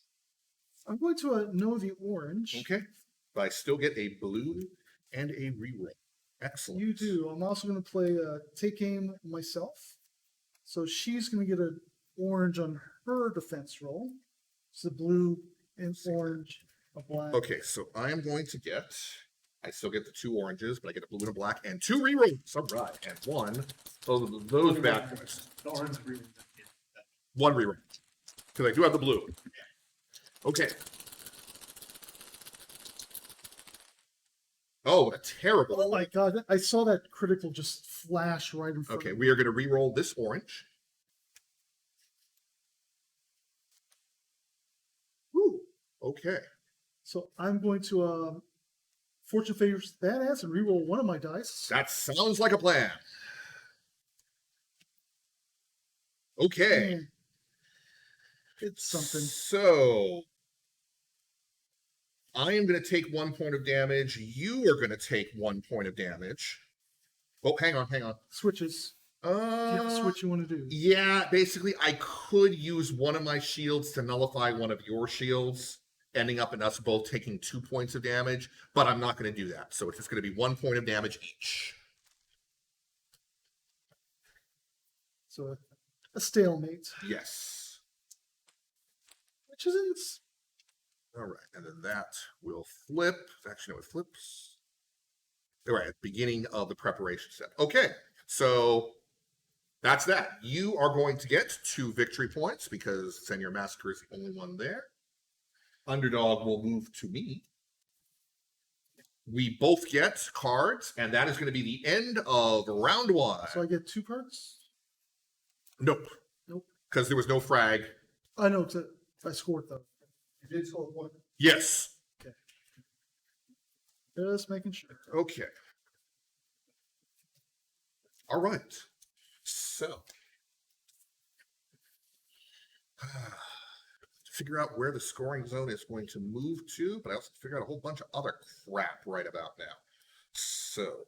I'm going to know the orange. Okay. But I still get a blue and a reroll. Excellent. You do. I'm also going to play take aim myself. So she's going to get an orange on her defense roll. So blue and orange, a black. Okay, so I am going to get, I still get the 2 oranges, but I get a blue and a black and 2 rerolls. All right, and 1 of those bad boys. The orange reroll. 1 reroll. Because I do have the blue. Okay. Oh, what a terrible. Oh my god, I saw that critical just flash right in front Okay, of me. we are going to re-roll this orange. Woo. Okay. So I'm going to fortune favors badass and reroll one of my dice. That sounds like a plan. Okay. And it's something. So I am going to take 1 point of damage. You are going to take 1 point of damage. Oh, hang on. Switches. Do you have a switch you want to do? Yeah, basically, I could use one of my shields to nullify one of your shields, ending up in us both taking 2 points of damage, but I'm not going to do that. So it's just going to be 1 point of damage each. So a stalemate, Yes. which isn't. All right, and then that will flip. Actually, no, it flips. All right, at the beginning of the preparation step. Okay, so that's that. You are going to get 2 victory points because Senior Massacre is the only one there. Underdog will move to me. We both get cards, and that is going to be the end of round 1. So I get 2 cards? Nope. Nope. Because there was no frag. I know, if I scored though. You did score 1. Yes. Just making sure. Okay. All right. So, figure out where the scoring zone is going to move to, but I also figure out a whole bunch of other crap right about now. So,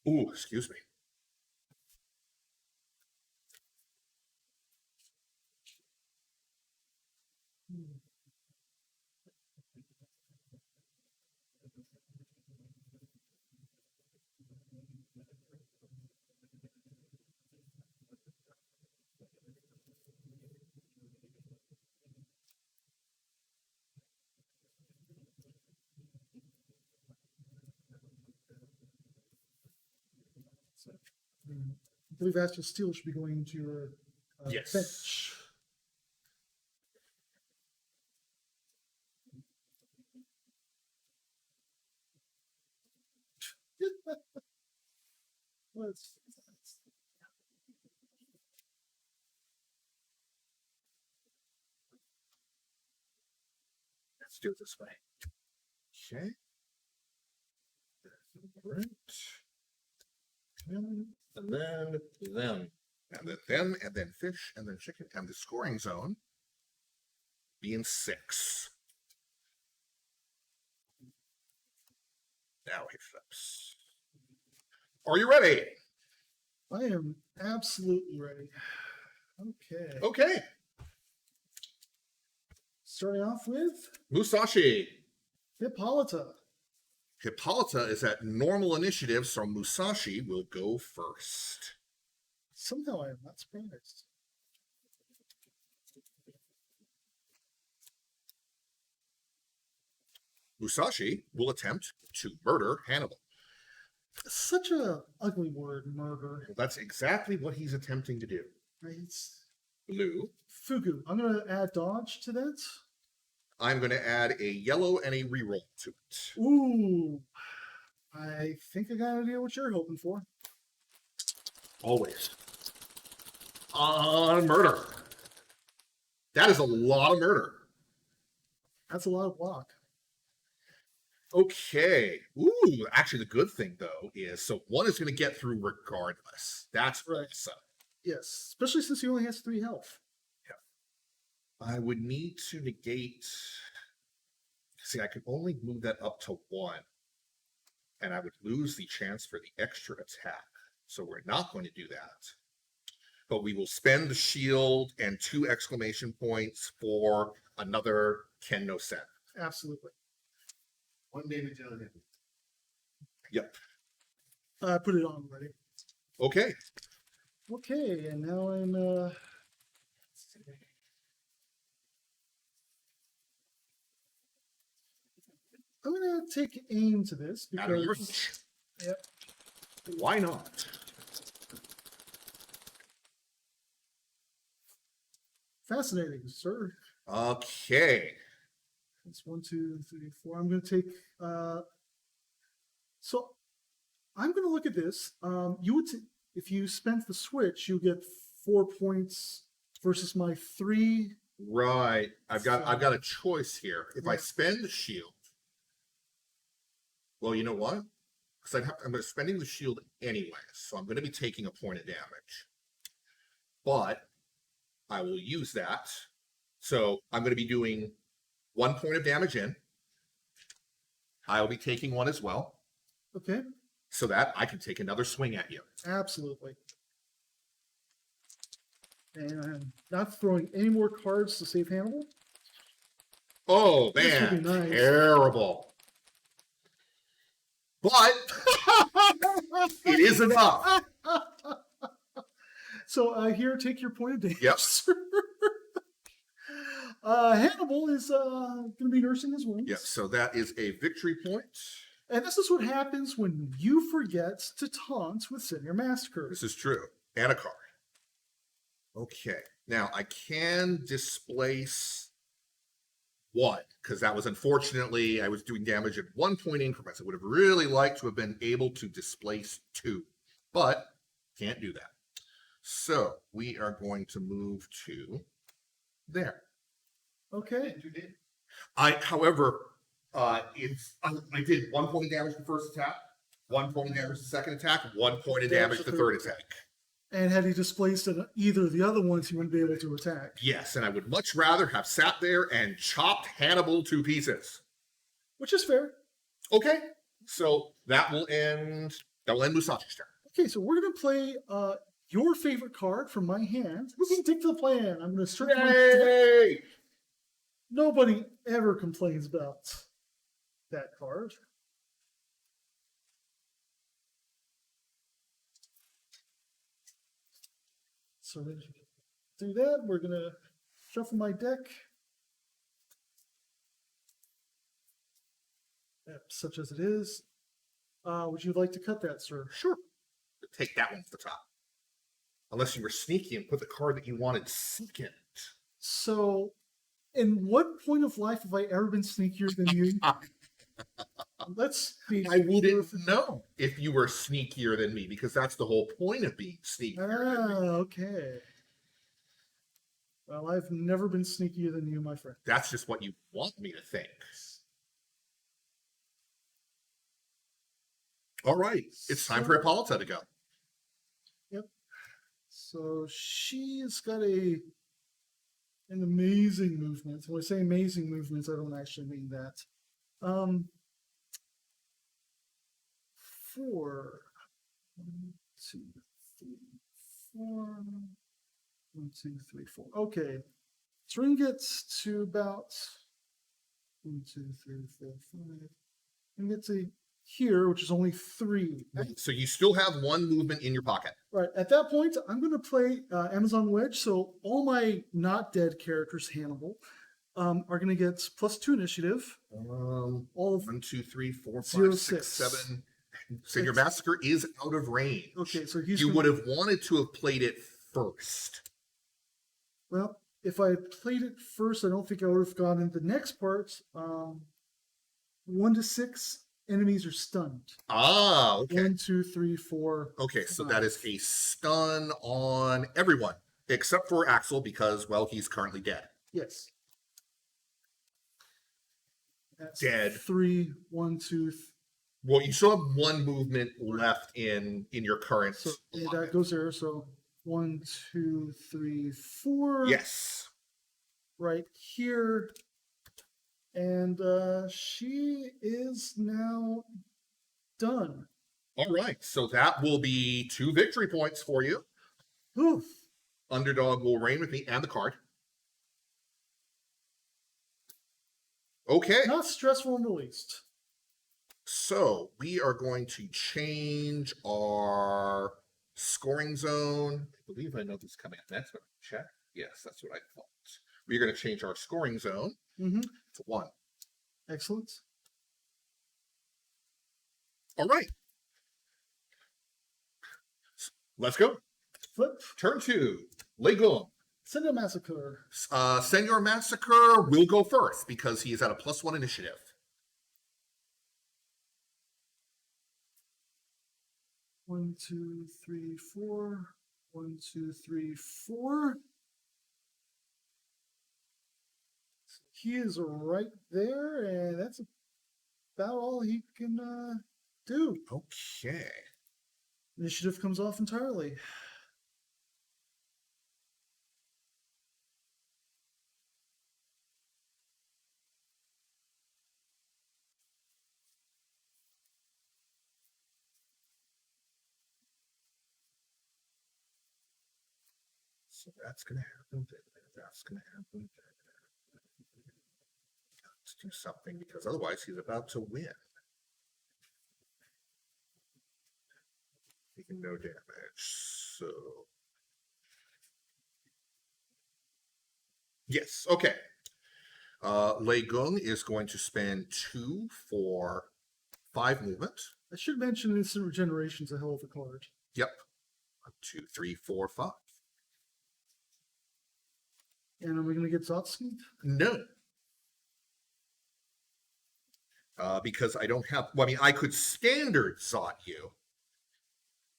ooh, excuse me. I believe Astral Steel should be going into your Yes. bench. Let's do it this way. Okay. All right. And then them. And then them, and then fish, and then chicken, and the scoring zone being 6. Now he flips. Are you ready? I am absolutely ready. Okay. Okay. Starting off with Musashi. Hippolyta. Hippolyta is at normal initiative, so Musashi will go first. Somehow I am not surprised. Musashi will attempt to murder Hannibal. Such a ugly word, murder. Well, that's exactly what he's attempting to do. Right? It's Blue. Fugu. I'm going to add dodge to that. I'm going to add a yellow and a reroll to it. Ooh. I think I got an idea what you're hoping for. Always. On murder. That is a lot of murder. That's a lot of block. Okay. Ooh, actually, the good thing, though, is so one is going to get through regardless. That's Right. awesome. Yes, especially since he only has 3 health. I would need to negate. See, I could only move that up to 1, and I would lose the chance for the extra attack. So we're not going to do that. But we will spend the shield and 2 exclamation points for another Ken no Sen. Absolutely. 1 damage on him. Yep. I put it on already. Okay. Okay, and now I'm gonna take aim to this Out of your because reach. Yep. Why not? Fascinating, sir. Okay. That's 1, 2, 3, 4. I'm gonna take so I'm gonna look at this. You would if you spent the switch, you get 4 points versus my 3. Right. I've got a choice here. If I Yeah. spend the shield, well, you know what? Because I'm spending the shield anyway, so I'm going to be taking a point of damage. But I will use that. So I'm going to be doing 1 point of damage in. I'll be taking 1 as well, Okay, so that I can take another swing at you. absolutely. And I'm not throwing any more cards to save Hannibal. Oh This would man, be nice. terrible. But it is enough. So here, take your point of damage. Yep. Hannibal is going to be nursing his wounds. Yep. So that is a victory point. And this is what happens when you forget to taunt with Senior Massacre. This is true. And a card. Okay. Now I can displace 1 because that was unfortunately I was doing damage at 1 point increments. I would have really liked to have been able to displace 2, but can't do that. So we are going to move to there. Okay. You did? However, I did 1 point of damage the first attack, 1 point of damage the second attack, 1 point of damage the third attack. And had he displaced either of the other ones, he wouldn't be able to attack. Yes, and I would much rather have sat there and chopped Hannibal to pieces. Which is fair. Okay, so that will end Musashi's turn. Okay, so we're going to play your favorite card from my hand. Stick to the plan. I'm going to search my deck. Yay! Nobody ever complains about that card. So to do that, we're going to shuffle my deck. Yep, such as it is. Would you like to cut that, sir? Sure. Take that one off the top. Unless you were sneaky and put the card that you wanted second. So, in what point of life have I ever been sneakier than you? Let's be. I wouldn't know if you were sneakier than me because that's the whole point of being sneaky. Okay. Well, I've never been sneakier than you, my friend. That's just what you want me to think. All right, it's time for Hippolyta to go. Yep. So she's got an amazing movement. When I say amazing movements, I don't actually mean that. 4. 1, 2, 3, 4. 1, 2, 3, 4. Okay. So ring gets to about 1, 2, 3, 4, 5. And get to here, which is only 3. So you still have one movement in your pocket. Right. At that point, I'm going to play Amazon Wedge. So all my not dead characters, Hannibal, are going to get +2 initiative. All of 1, 2, 3, 4, 0, 5, 6, 6. 7. So your massacre is out of range. Okay, so he's You gonna- would have wanted to have played it first. Well, if I had played it first, I don't think I would have gone into the next part. 1 to 6 enemies are stunned. Ah, okay. 1, 2, 3, 4. Okay, so 5. that is a stun on everyone except for Axel because, well, he's currently dead. Yes. That's Dead. 3, 1, 2. Well, you still have one movement left in your current. So that allotment. goes there. So 1, 2, 3, 4. Yes. Right here. And she is now done. All right. So that will be 2 victory points for you. Oof. Underdog will reign with me and the card. Okay. Not stressful in the least. So we are going to change our scoring zone. I believe I know this is coming up next, but check. Yes, that's what I thought. We're going to change our scoring zone Mm-hmm. to 1. Excellent. All right. Let's go. Flip. Turn 2. Legum. Send a massacre. Senor Massacre will go first because he is at a +1 initiative. One, 2, 3, 4. 1, 2, 3, 4. He is right there, and that's about all he can do. Okay. Initiative comes off entirely. So that's going to happen. That's going to happen. Let's do something because otherwise he's about to win. Taking no damage. So. Yes, okay. Legung is going to spend 2 for 5 movement. I should mention instant regeneration's a hell of a card. Yep. 1, 2, 3, 4, 5. And are we going to get Zotsky? No. Because I don't have. Well, I mean, I could standard Zot you,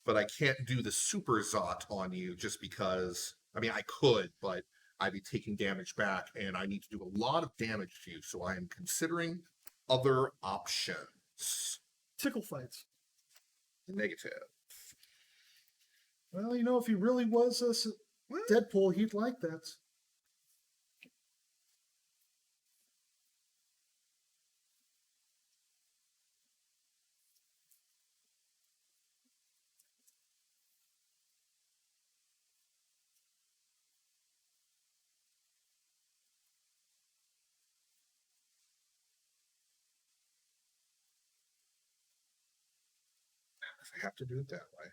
but I can't do the super Zot on you just because. I mean, I could, but I'd be taking damage back, and I need to do a lot of damage to you. So I am considering other options. Tickle fights. Negative. Well, you know, if he really was a Deadpool, he'd like that. I have to do it that way.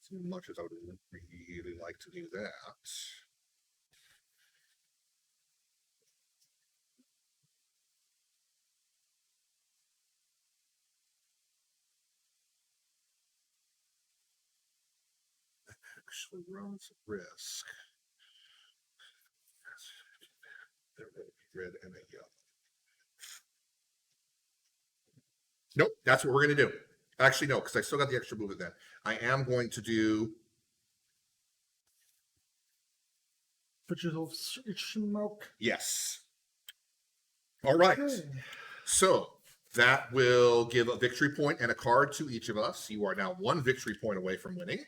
As much as I would really like to do that. Actually runs risk. There will be red and a yellow. Nope, that's what we're going to do. Actually, no, because I still got the extra movement then. I am going to do. Put yourself smoke. Yes. All right. Okay. So that will give a victory point and a card to each of us. You are now 1 victory point away from winning.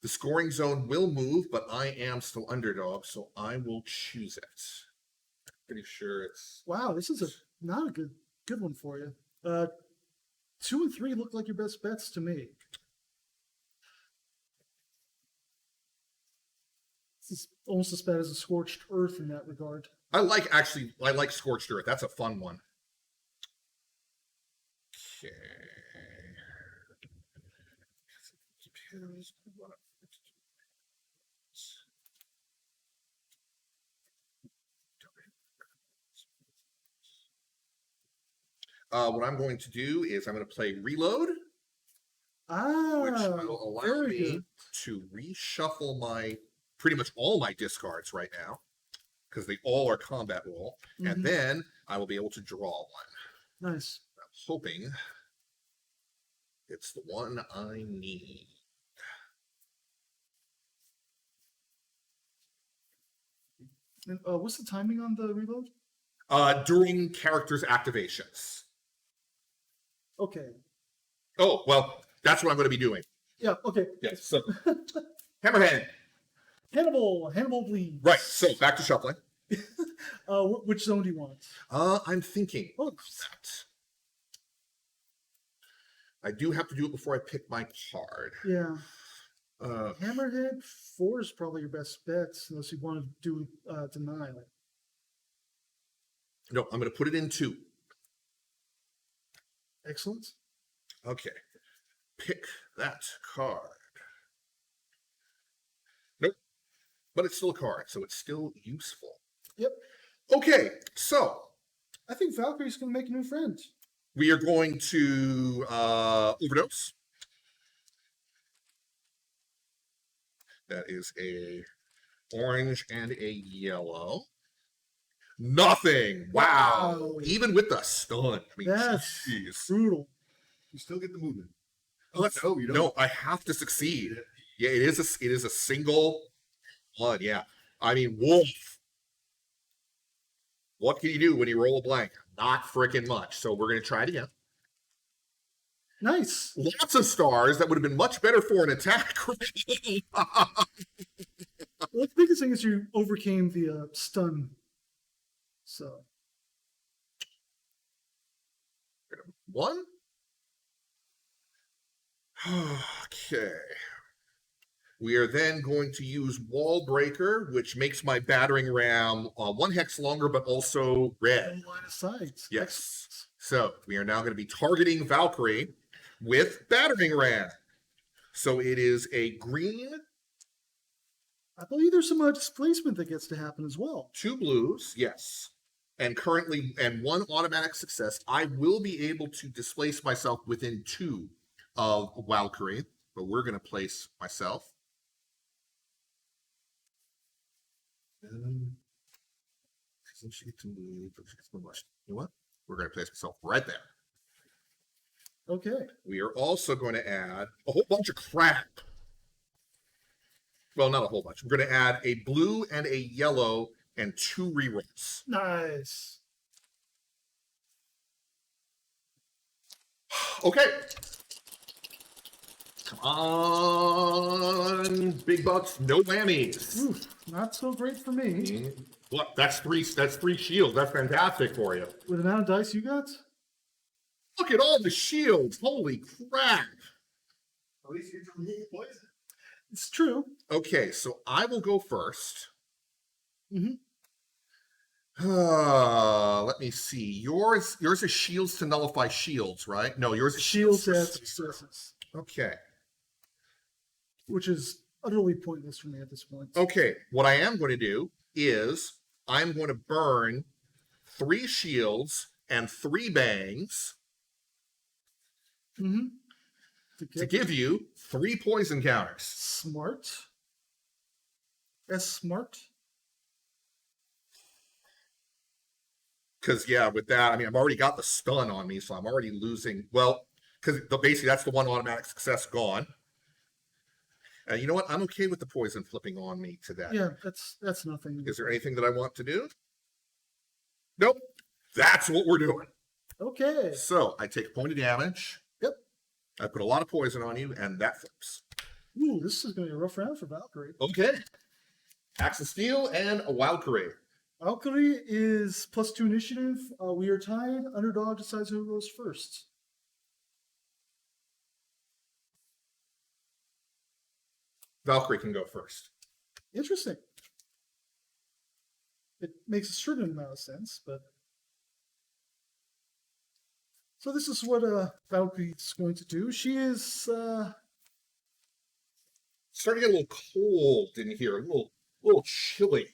The scoring zone will move, but I am still underdog, so I will choose it. Pretty sure it's. Wow, this is not a good one for you. 2 and 3 look like your best bets to me. It's almost as bad as a scorched earth in that regard. I like Scorched Earth. That's a fun one. Okay. What I'm going to do is I'm going to play Reload, which will allow very me good. to reshuffle my pretty much all my discards right now, because they all are combat roll, and Mhm. then I will be able to draw one. Nice. I'm hoping it's the one I need. And, what's the timing on the reload? During characters' activations. Okay. Oh, well, that's what I'm going to be doing. Yeah, okay. Yes. So, Hammerhead. Hannibal bleeds. Right. So back to shuffling. Which zone do you want? I'm thinking. Oh, That. I do have to do it before I pick my card. yeah. Uh, Hammerhead 4 is probably your best bet, unless you want to do denial. no, I'm going to put it in 2. Excellent. Okay. Pick that card. Nope. But it's still a card, so it's still useful. Yep. Okay, so I think Valkyrie's going to make a new friend. we are going to overdose. That is a orange and a yellow. Nothing. Wow. Wow. Even with the stun. I mean, That's jeez. brutal. You still get the movement. Oh, that's, No, you don't. no, I have to succeed. Yeah, it is a single one. Yeah. I mean, Wolf. What can you do when you roll a blank? Not freaking much. So we're going to try it again. Nice. Lots of stars that would have been much better for an attack. Well, the biggest thing is you overcame the stun. So, 1. Okay. We are then going to use Wall Breaker, which makes my battering ram 1 hex longer, but also red. no line of sight. Yes. So we are now going to be targeting Valkyrie with battering ram. So it is a green, I believe there's some displacement that gets to happen as well. 2 blues, yes. And currently, and 1 automatic success. I will be able to displace myself within 2 of Valkyrie, but we're going to place myself. Doesn't she get to move? She gets to move. You know what? We're going to place myself right there. Okay. We are also going to add a whole bunch of crap. Well, not a whole bunch. We're going to add a blue and a yellow and 2 rerolls. Nice. Okay. Come on, big bucks, no whammies. Oof, not so great for me. Look, that's 3 shields. That's fantastic for you. With the amount of dice you got? Look at all the shields. Holy crap. At least you're drinking poison. It's true. Okay, so I will go first. Mm-hmm. Let me see. Yours is shields to nullify shields, right? No, yours is Shields for as success. successes, Okay. which is utterly pointless for me at this point. Okay, what I am going to do is I'm going to burn 3 shields and 3 bangs Mm-hmm. to give you 3 poison counters. Smart. As smart. Because, yeah, with that, I mean, I've already got the stun on me, so I'm already losing. Well, because basically that's the 1 automatic success gone. You know what? I'm okay with the poison flipping on me to that. Yeah, that's nothing. Is there anything that I want to do? Nope. That's what we're doing. Okay. So I take a point of damage. Yep. I put a lot of poison on you, and that flips. Ooh, this is going to be a rough round for Valkyrie. Okay. Axe of Steel and a Valkyrie. Valkyrie is +2 initiative. We are tied. Underdog decides who goes first. Valkyrie can go first. Interesting. it makes a certain amount of sense, but. So this is what Valkyrie's going to do. She is Starting to get a little cold in here, a little chilly.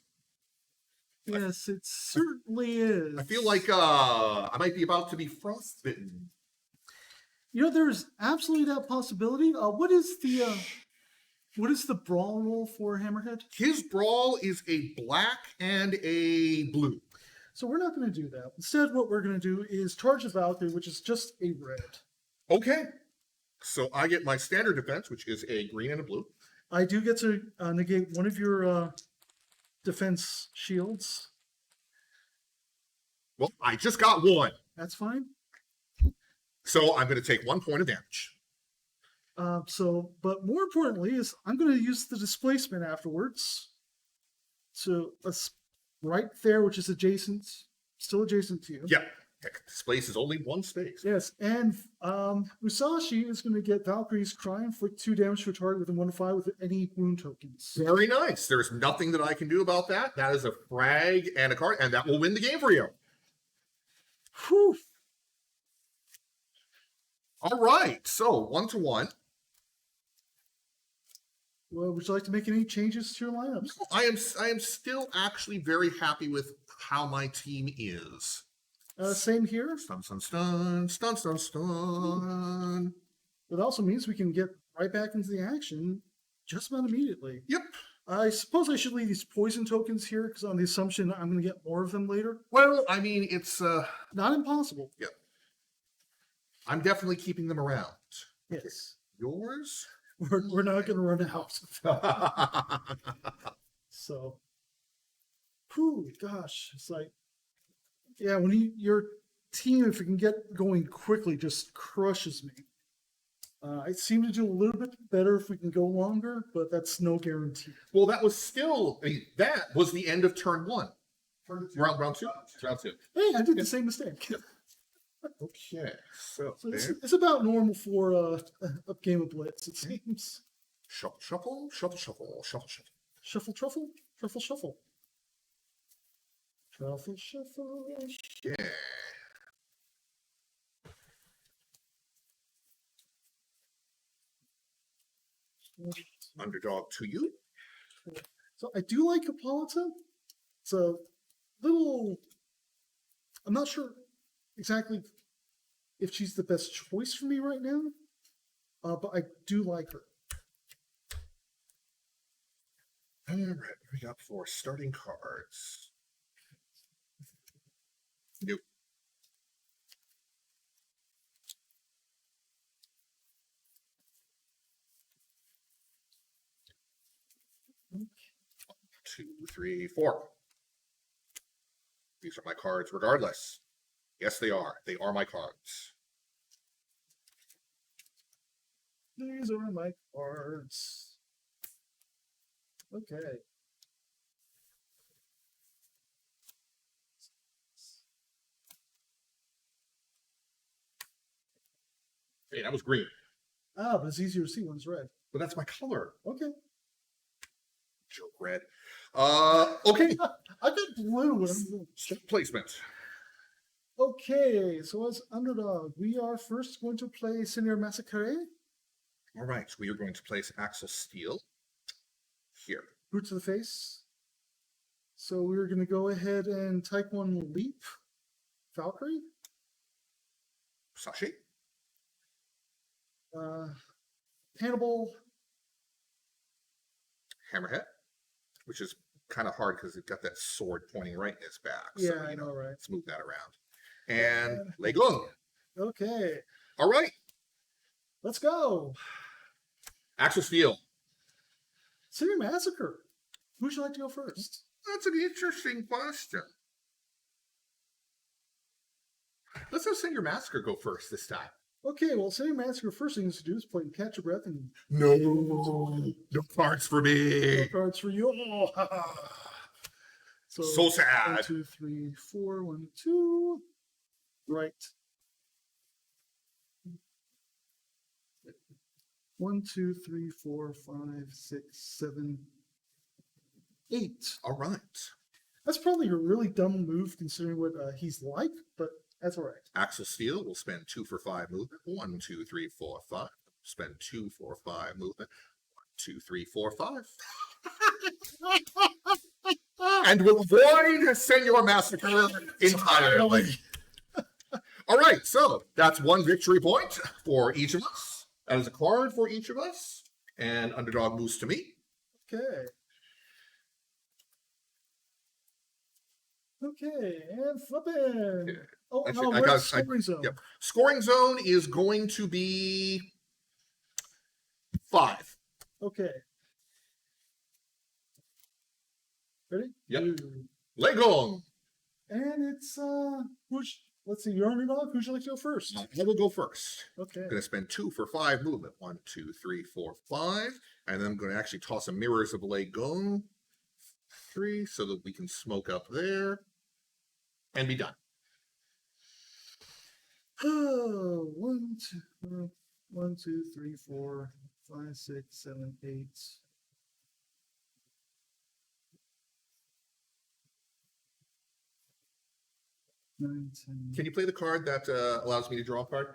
yes, it certainly is. I feel like I might be about to be frostbitten. You know, there's absolutely that possibility. What is the brawl roll for Hammerhead? His brawl is a black and a blue. So we're not going to do that. Instead, what we're going to do is charge the Valkyrie, which is just a red. Okay. So I get my standard defense, which is a green and a blue. I do get to negate one of your defense shields. Well, I just got one. That's fine. So I'm going to take 1 point of damage. But more importantly is I'm going to use the displacement afterwards. So right there, which is still adjacent to you. Yeah. Heck, this place is only 1 space. Yes, and Musashi is going to get Valkyrie's Cry, inflict 2 damage to a target within 1 to 5 with any wound tokens. Very nice. There's nothing that I can do about that. That is a frag and a card, and that will win the game for you. Whew. All right. So 1-1. Well, would you like to make any changes to your lineups? I am still actually very happy with how my team is. Same here. Stun, stun, stun, stun, stun, stun. It also means we can get right back into the action just about immediately. Yep. I suppose I should leave these poison tokens here because on the assumption I'm going to get more of them later. Well, I mean, it's Not impossible. Yep. I'm definitely keeping them around. Yes. Yours? We're not going to run out. So, whew, gosh, it's like, yeah, when your team, if it can get going quickly, just crushes me. I seem to do a little bit better if we can go longer, but that's no guarantee. Well, that was still, I mean, that was the end of turn 1. Round 2? Round 2. Hey, I did the same mistake. Okay, so So there. it's about normal for a game of Blitz, it seems. Shuffle, shuffle, shuffle, shuffle, shuffle, shuffle. Shuffle, truffle, shuffle, shuffle. Truffle, shuffle. Yeah. Underdog to you. So I do like Hippolyta. It's a little. I'm not sure exactly if she's the best choice for me right now, but I do like her. All right, what we got for starting cards? Nope. Two, three, four. These are my cards regardless. Yes, they are. They are my cards. These are my cards. Okay. Hey, that was green. Ah, but it's easier to see when it's red. But that's my color. Okay. Joke red. Okay. I got blue. Step placement. Okay, so as underdog, we are first going to play Senior Massacre. All right, we are going to place Axel Steel here. Boot to the face. So we're going to go ahead and type 1 leap. Valkyrie. Sashi. Hannibal. Hammerhead, which is kind of hard because it's got that sword pointing right in his back. Yeah, So, I know, right? let's move that around. And Legung. Okay, All right, let's go. Axel Steel. Senior Massacre. Who would you like to go first? That's an interesting question. Let's have Senior Massacre go first this time. Okay, well, Senior Massacre, first thing to do is play Catch Your Breath and No cards for no me. cards for you. Oh, so So sad. 1, 2, 3, 4, 1, 2. Right. 1, 2, 3, 4, 5, 6, 7, 8. All right. That's probably a really dumb move considering what he's like, but that's all right. Axel Steel will spend 2 for 5 movement. 1, 2, 3, 4, 5. Spend 2 for 5 movement. 1, 2, 3, 4, 5. And will avoid Senor Massacre entirely. All right, so that's 1 victory point for each of us. That is a card for each of us. And Underdog moves to me. Okay. Okay, and flipping. Yeah. Oh, Actually, no, I we're got- at scoring zone. Yep. Scoring zone is going to be 5. Okay. Ready? Yep. Two. Legong. And it's let's see, your underdog. Who'd you like to go first? I will go first. Okay. I'm going to spend 2 for 5 movement. 1, 2, 3, 4, 5. And then I'm going to actually toss some Mirrors of Legong 3 so that we can smoke up there and be done. Oh, 1, 2, 1, 2, 3, 4, 5, 6, 7, 8. Nine, 10. Can you play the card that allows me to draw a card?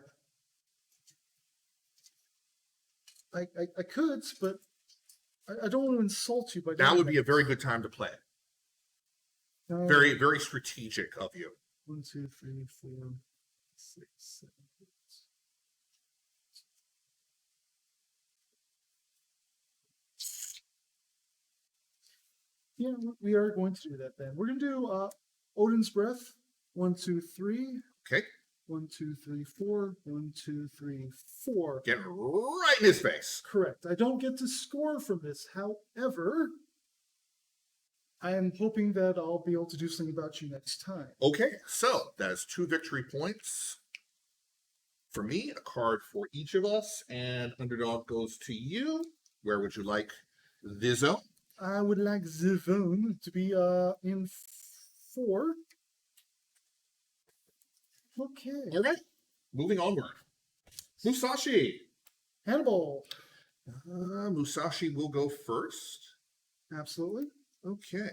I could, but I don't want to insult you by Now doing would be a that. very good time to play. No. Very, very strategic of you. 1, 2, 3, 4, 6, 7, 8. Yeah, we are going to do that then. We're going to do Odin's Breath. 1, 2, 3. Okay? 1, 2, 3, 4. 1, 2, 3, 4. Get right in his face. Correct. I don't get to score from this. However, I am hoping that I'll be able to do something about you next time. Okay, so that is 2 victory points for me, a card for each of us, and Underdog goes to you. Where would you like the zone? I would like the zone to be in 4. Okay. All right, moving onward. Musashi. Hannibal. Musashi will go first. Absolutely. Okay.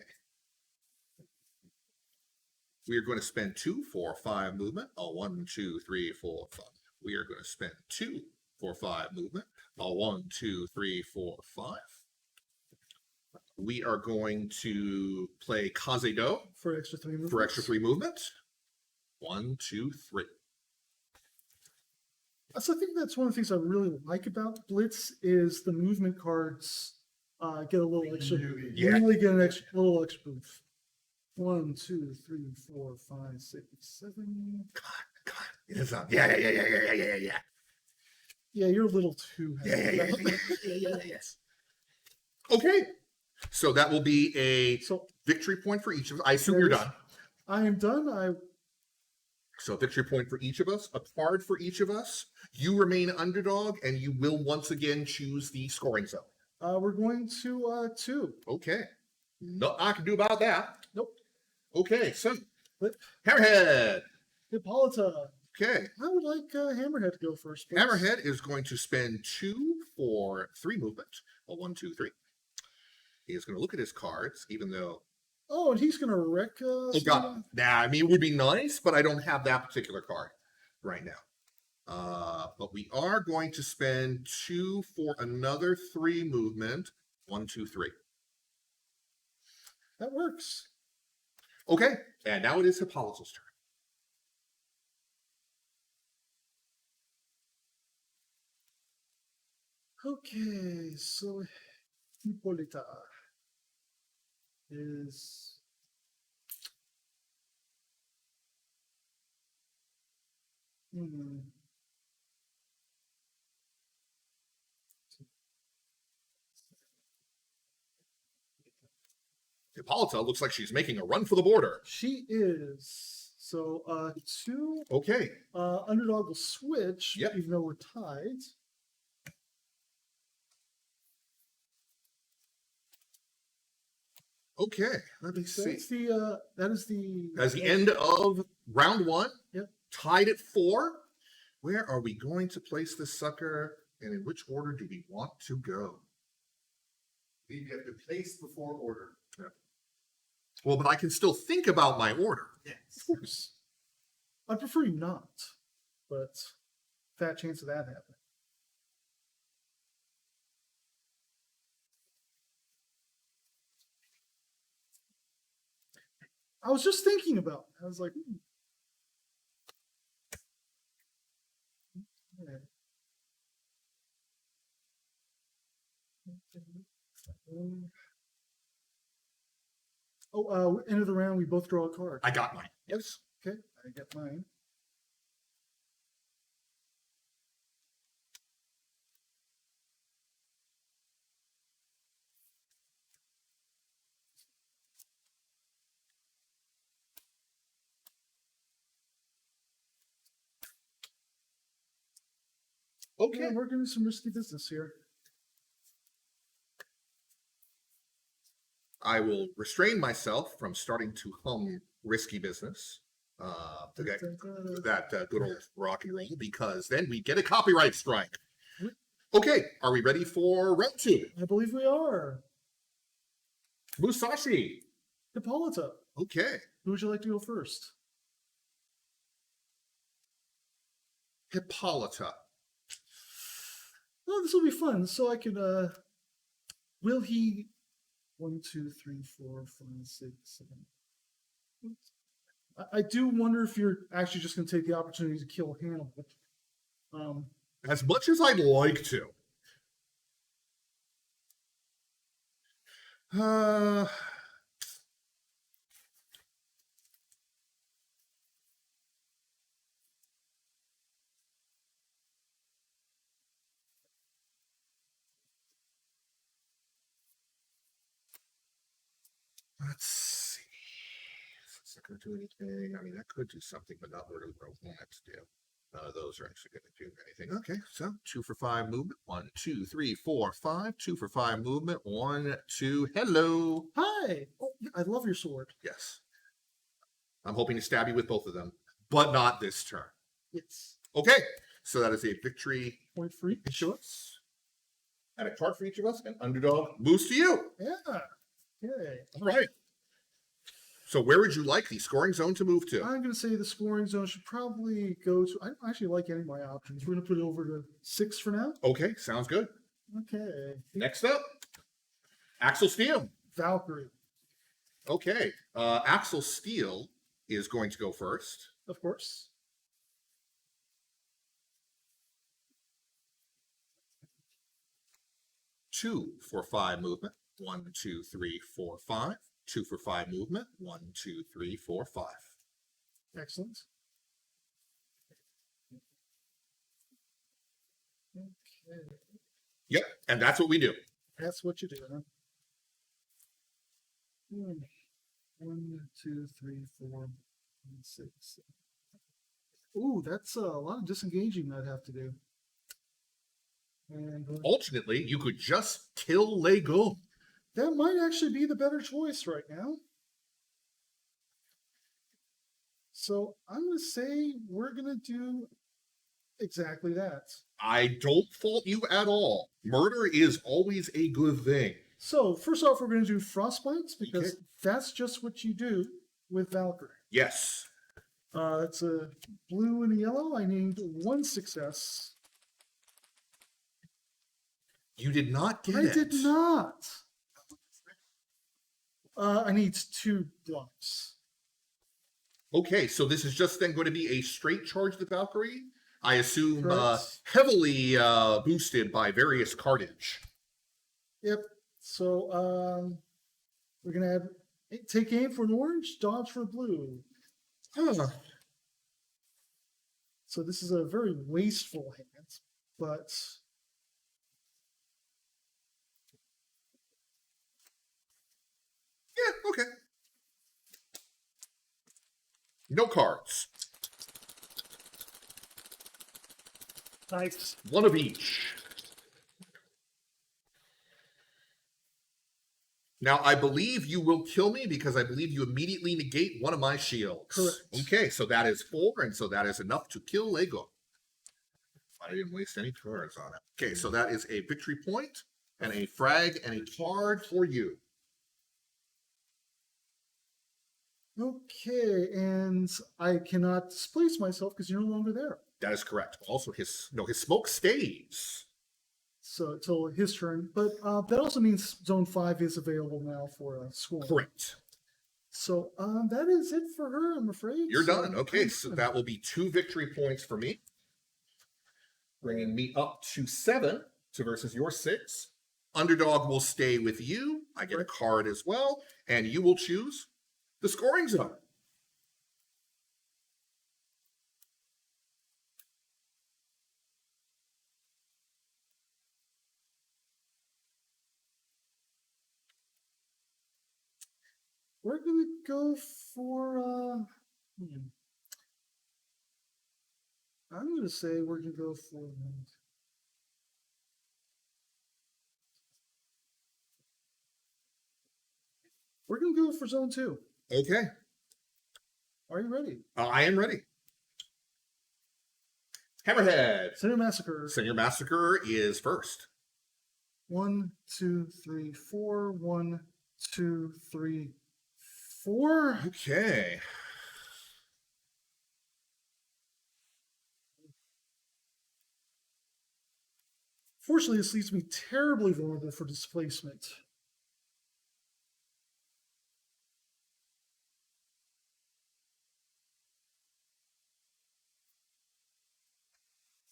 We are going to spend 2 for 5 movement. 1, 2, 3, 4, 5. We are going to spend 2 for 5 movement. 1, 2, 3, 4, 5. We are going to play Kaze-Do For extra 3 movements. for extra 3 movement. 1, 2, 3. So I think that's one of the things I really like about Blitz is the movement cards get a little extra. Yeah. Really get an extra little extra boost. 1, 2, 3, 4, 5, 6, 7. God, it is up. Yeah. Yeah, you're a little too heavy. Yes. Okay. So that will be a So victory point for each of us. I assume you're done. I am done. So victory point for each of us, a card for each of us. You remain Underdog, and you will once again choose the scoring zone. We're going to 2. Okay. No, I can do about that. Nope. Okay, so But Hammerhead. Hippolyta. Okay. I would like Hammerhead to go first. Please. Hammerhead is going to spend 2 for 3 movement. 1, 2, 3. He is going to look at his cards, even though. Oh, and he's going to wreck. Oh, God. Nah, I mean, it would be nice, but I don't have that particular card right now. But we are going to spend 2 for another 3 movement. 1, 2, 3. That works. Okay, and now it is Hippolyta's turn. Okay, so Hippolyta is Hippolyta looks like she's making a run for the border. she is. So 2 Okay, underdog will switch, Yep. even though we're tied. okay. Let me So see. that's the that is the As the end of round 1, Yep. tied at 4. Where are we going to place this sucker, and in which order do we want to go? You have to place before order. Well, but I can still think about my order. Of course. I'd prefer you not, but fat chance of that happening. I was just thinking about it. I was like, Alright. End of the round, we both draw a card. I got mine. Yes. Okay, I get mine. Okay. Yeah, we're doing some risky business here. I will restrain myself from starting to hum risky business to get that good old rocky roll, because then we get a copyright strike. Okay, are we ready for round 2? I believe we are. Musashi. Hippolyta, Okay. who would you like to go first? Hippolyta. Oh, this will be fun. So I can, will he, 1, 2, 3, 4, 5, 6, 7. I do wonder if you're actually just going to take the opportunity to kill Hannibal. As much as I'd like to. Let's see. It's not going to do anything. I mean, that could do something, but not really what I want it to do. None of those are actually going to do anything. Okay, so 2 for 5 movement. 1, 2, 3, 4, 5. 2 for 5 movement. 1, 2. Hello. Hi. Oh, I love your sword. Yes. I'm hoping to stab you with both of them, but not this turn. Yes. Okay, so that is a victory Point for each of us. and a card for each of us. And underdog moves to you. Yeah. Okay. All right. So where would you like the scoring zone to move to? I'm going to say the scoring zone should probably go to. I don't actually like any of my options. We're going to put it over to 6 for now. Okay, sounds good. Okay. Next up, Axel Steele. Valkyrie, Okay, Axel Steele is going to go first. of course. Two for 5 movement. 1, 2, 3, 4, 5. 2 for 5 movement. 1, 2, 3, 4, 5. Excellent. Okay. Yep, and that's what we do. That's what you do, huh? 1, 2, 3, 4, 5, 6, 7. Ooh, that's a lot of disengaging I'd have to do. And Alternately, you could just kill Legum. that might actually be the better choice right now. So I'm going to say we're going to do exactly that. I don't fault you at all. Murder is always a good thing. So first off, we're going to do Frostbites because Okay. that's just what you do with Valkyrie. Yes. It's a blue and a yellow. I named 1 success. You did not get I it. did not. I need 2 blocks. Okay, so this is just then going to be a straight charge to Valkyrie. I assume Correct. heavily boosted by various cartage. Yep. So we're gonna have take aim for an orange, dodge for a blue. So this is a very wasteful hand, but Yeah, okay. No cards. nice. One of each. Now, I believe you will kill me because I believe you immediately negate one of my shields. Correct. Okay, so that is 4, and so that is enough to kill Lego. I didn't waste any cards on it. Okay, so that is a victory point, and a frag, and a card for you. Okay, and I cannot displace myself because you're no longer there. That is correct. Also, his smoke stays. So until his turn, but that also means Zone 5 is available now for scoring. Correct. So that is it for her, I'm afraid. You're So done. Okay, so that will be 2 victory points for me, bringing me up to 7 to versus your 6. Underdog will stay with you. I get a card as well, and you will choose the scoring zone. we're gonna go for I'm gonna say we're gonna go for we're gonna go for Zone 2. Okay, Are you ready? I am ready. Hammerhead. Center Massacre. Senior Massacre is first. 1, 2, 3, 4. 1, 2, 3, 4. Okay. Fortunately, this leaves me terribly vulnerable for displacement.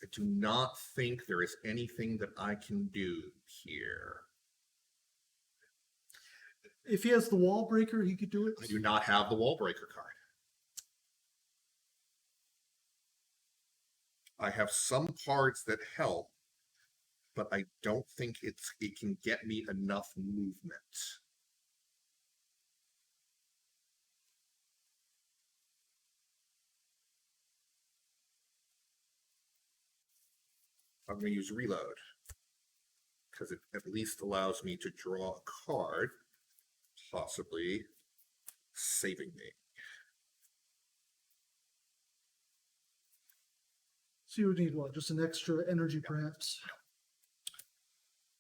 I do not think there is anything that I can do here. If he has the Wall Breaker, he could do it. I do not have the Wall Breaker card. I have some cards that help, but I don't think it can get me enough movement. I'm going to use Reload, because it at least allows me to draw a card, possibly saving me. So you would need what? Just an extra energy, perhaps?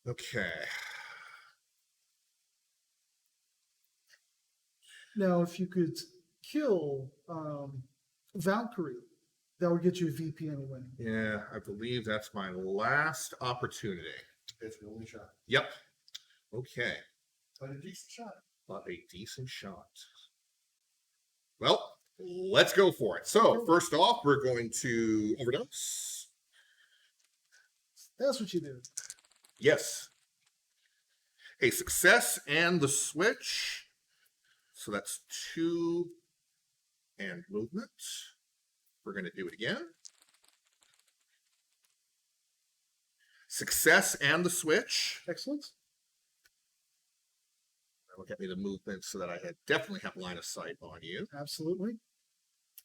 Okay. Now, if you could kill Valkyrie, that would get you a VP and a win. Yeah, I believe that's my last opportunity. It's the only shot. Yep. Okay. But a decent shot. But a decent shot. Well, let's go for it. So, first off, we're going to overdose. That's what you do. Yes. A success and the switch. So that's 2 and movement. We're going to do it again. Success and the switch. Excellent. That'll get me the movement so that I definitely have line of sight on you. Absolutely.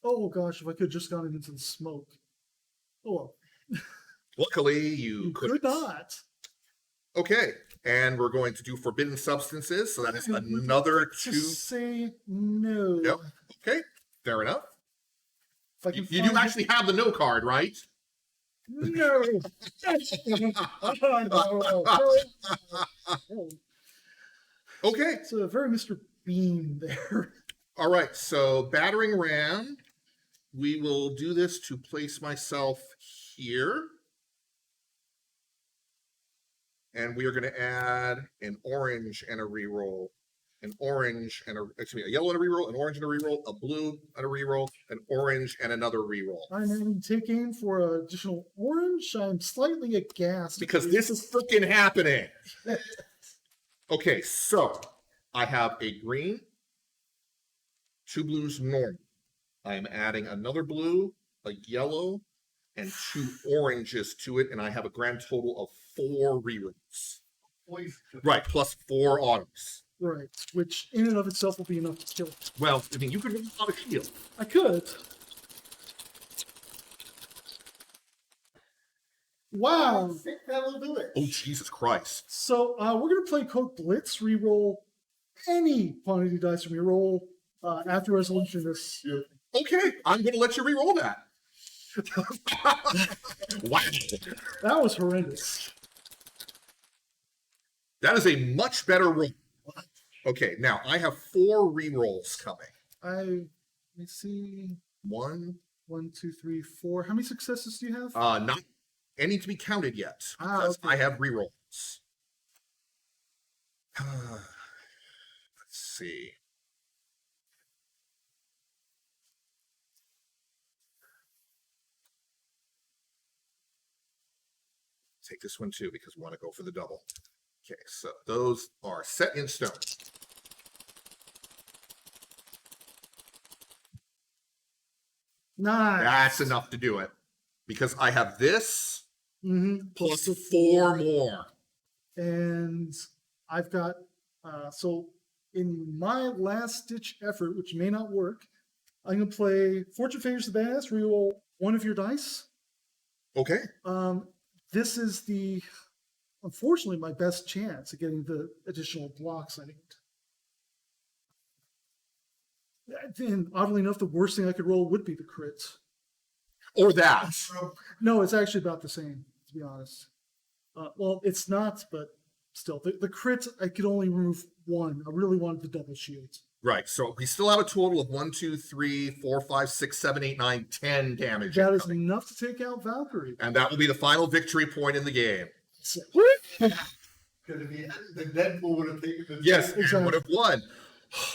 Oh gosh, if I could have just gotten into the smoke. Oh well. Luckily, you You couldn't. could not. Okay, and we're going to do forbidden substances. So that is another 2. Just say no. Yep. Okay, fair enough. If I can You do find actually have the no card, right? No. Okay. It's a very Mr. Bean there. All right. So battering ram. We will do this to place myself here. And we are going to add an orange and a reroll. An orange and a yellow and a reroll, an orange and a reroll, a blue and a reroll, an orange and another reroll. I'm taking for an additional orange. I'm slightly aghast. Because this is freaking happening. Okay, so I have a green, 2 blues normal. I am adding another blue, a yellow, and 2 oranges to it, and I have a grand total of 4 rerolls. Poison. Right, plus 4 autos. Right, which in and of itself will be enough to kill it. Well, I mean, you could have a shield. I could. Wow. I think that'll do it. Oh, Jesus Christ. So we're going to play code Blitz, reroll any quantity dice from your roll after resolution. This Okay, I'm going to let you reroll that. Wow. that was horrendous. That is a much better roll. Okay, now I have 4 rerolls coming. Let me see. 1. 1, 2, 3, 4. How many successes do you have? Not any to be counted yet, Ah, because okay. I have rerolls. Let's see. Take this one too, because we want to go for the double. Okay, so those are set in stone. Nice. That's enough to do it. Because I have this Mm-hmm. plus 4 more. And I've got, so in my last ditch effort, which may not work, I'm going to play Fortune Favors the Badass, reroll one of your dice. Okay. This is unfortunately, my best chance of getting the additional blocks I need. And oddly enough, the worst thing I could roll would be the crits. Or that. No, it's actually about the same, to be honest. Well, it's not, but still. The crits, I could only remove one. I really wanted the double shields. Right. So we still have a total of 1, 2, 3, 4, 5, 6, 7, 8, 9, 10 damage. That is incoming. enough to take out Valkyrie. And that will be the final victory point in the game. Could it be the Deadpool would have taken the Yes, Exactly. and would have won.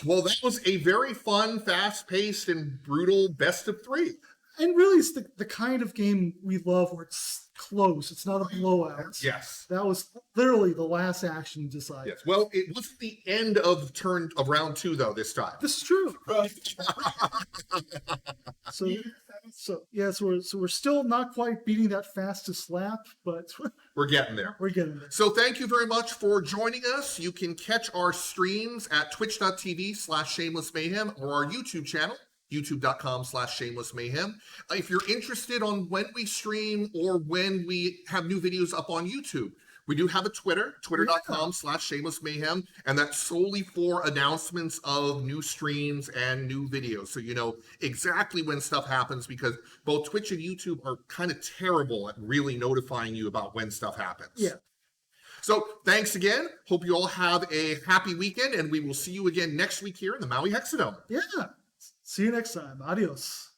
Well, that was a very fun, fast-paced, and brutal best of 3. And really, it's the kind of game we love where it's close. It's not a blowout. Yes. That was literally the last action to decide. Yes. Well, it wasn't the end of round 2 though this time. This is true. So we're still not quite beating that fastest lap, but We're getting there. we're getting there. So thank you very much for joining us. You can catch our streams at twitch.tv/shamelessmayhem or our YouTube channel, youtube.com/shamelessmayhem. If you're interested on when we stream or when we have new videos up on YouTube, we do have a Twitter, twitter.com/shamelessmayhem, and that's solely for announcements of new streams and new videos. So you know exactly when stuff happens, because both Twitch and YouTube are kind of terrible at really notifying you about when stuff happens. Yeah. So thanks again. Hope you all have a happy weekend, and we will see you again next week here in the Maui Hexadome. Yeah. See you next time. Adios.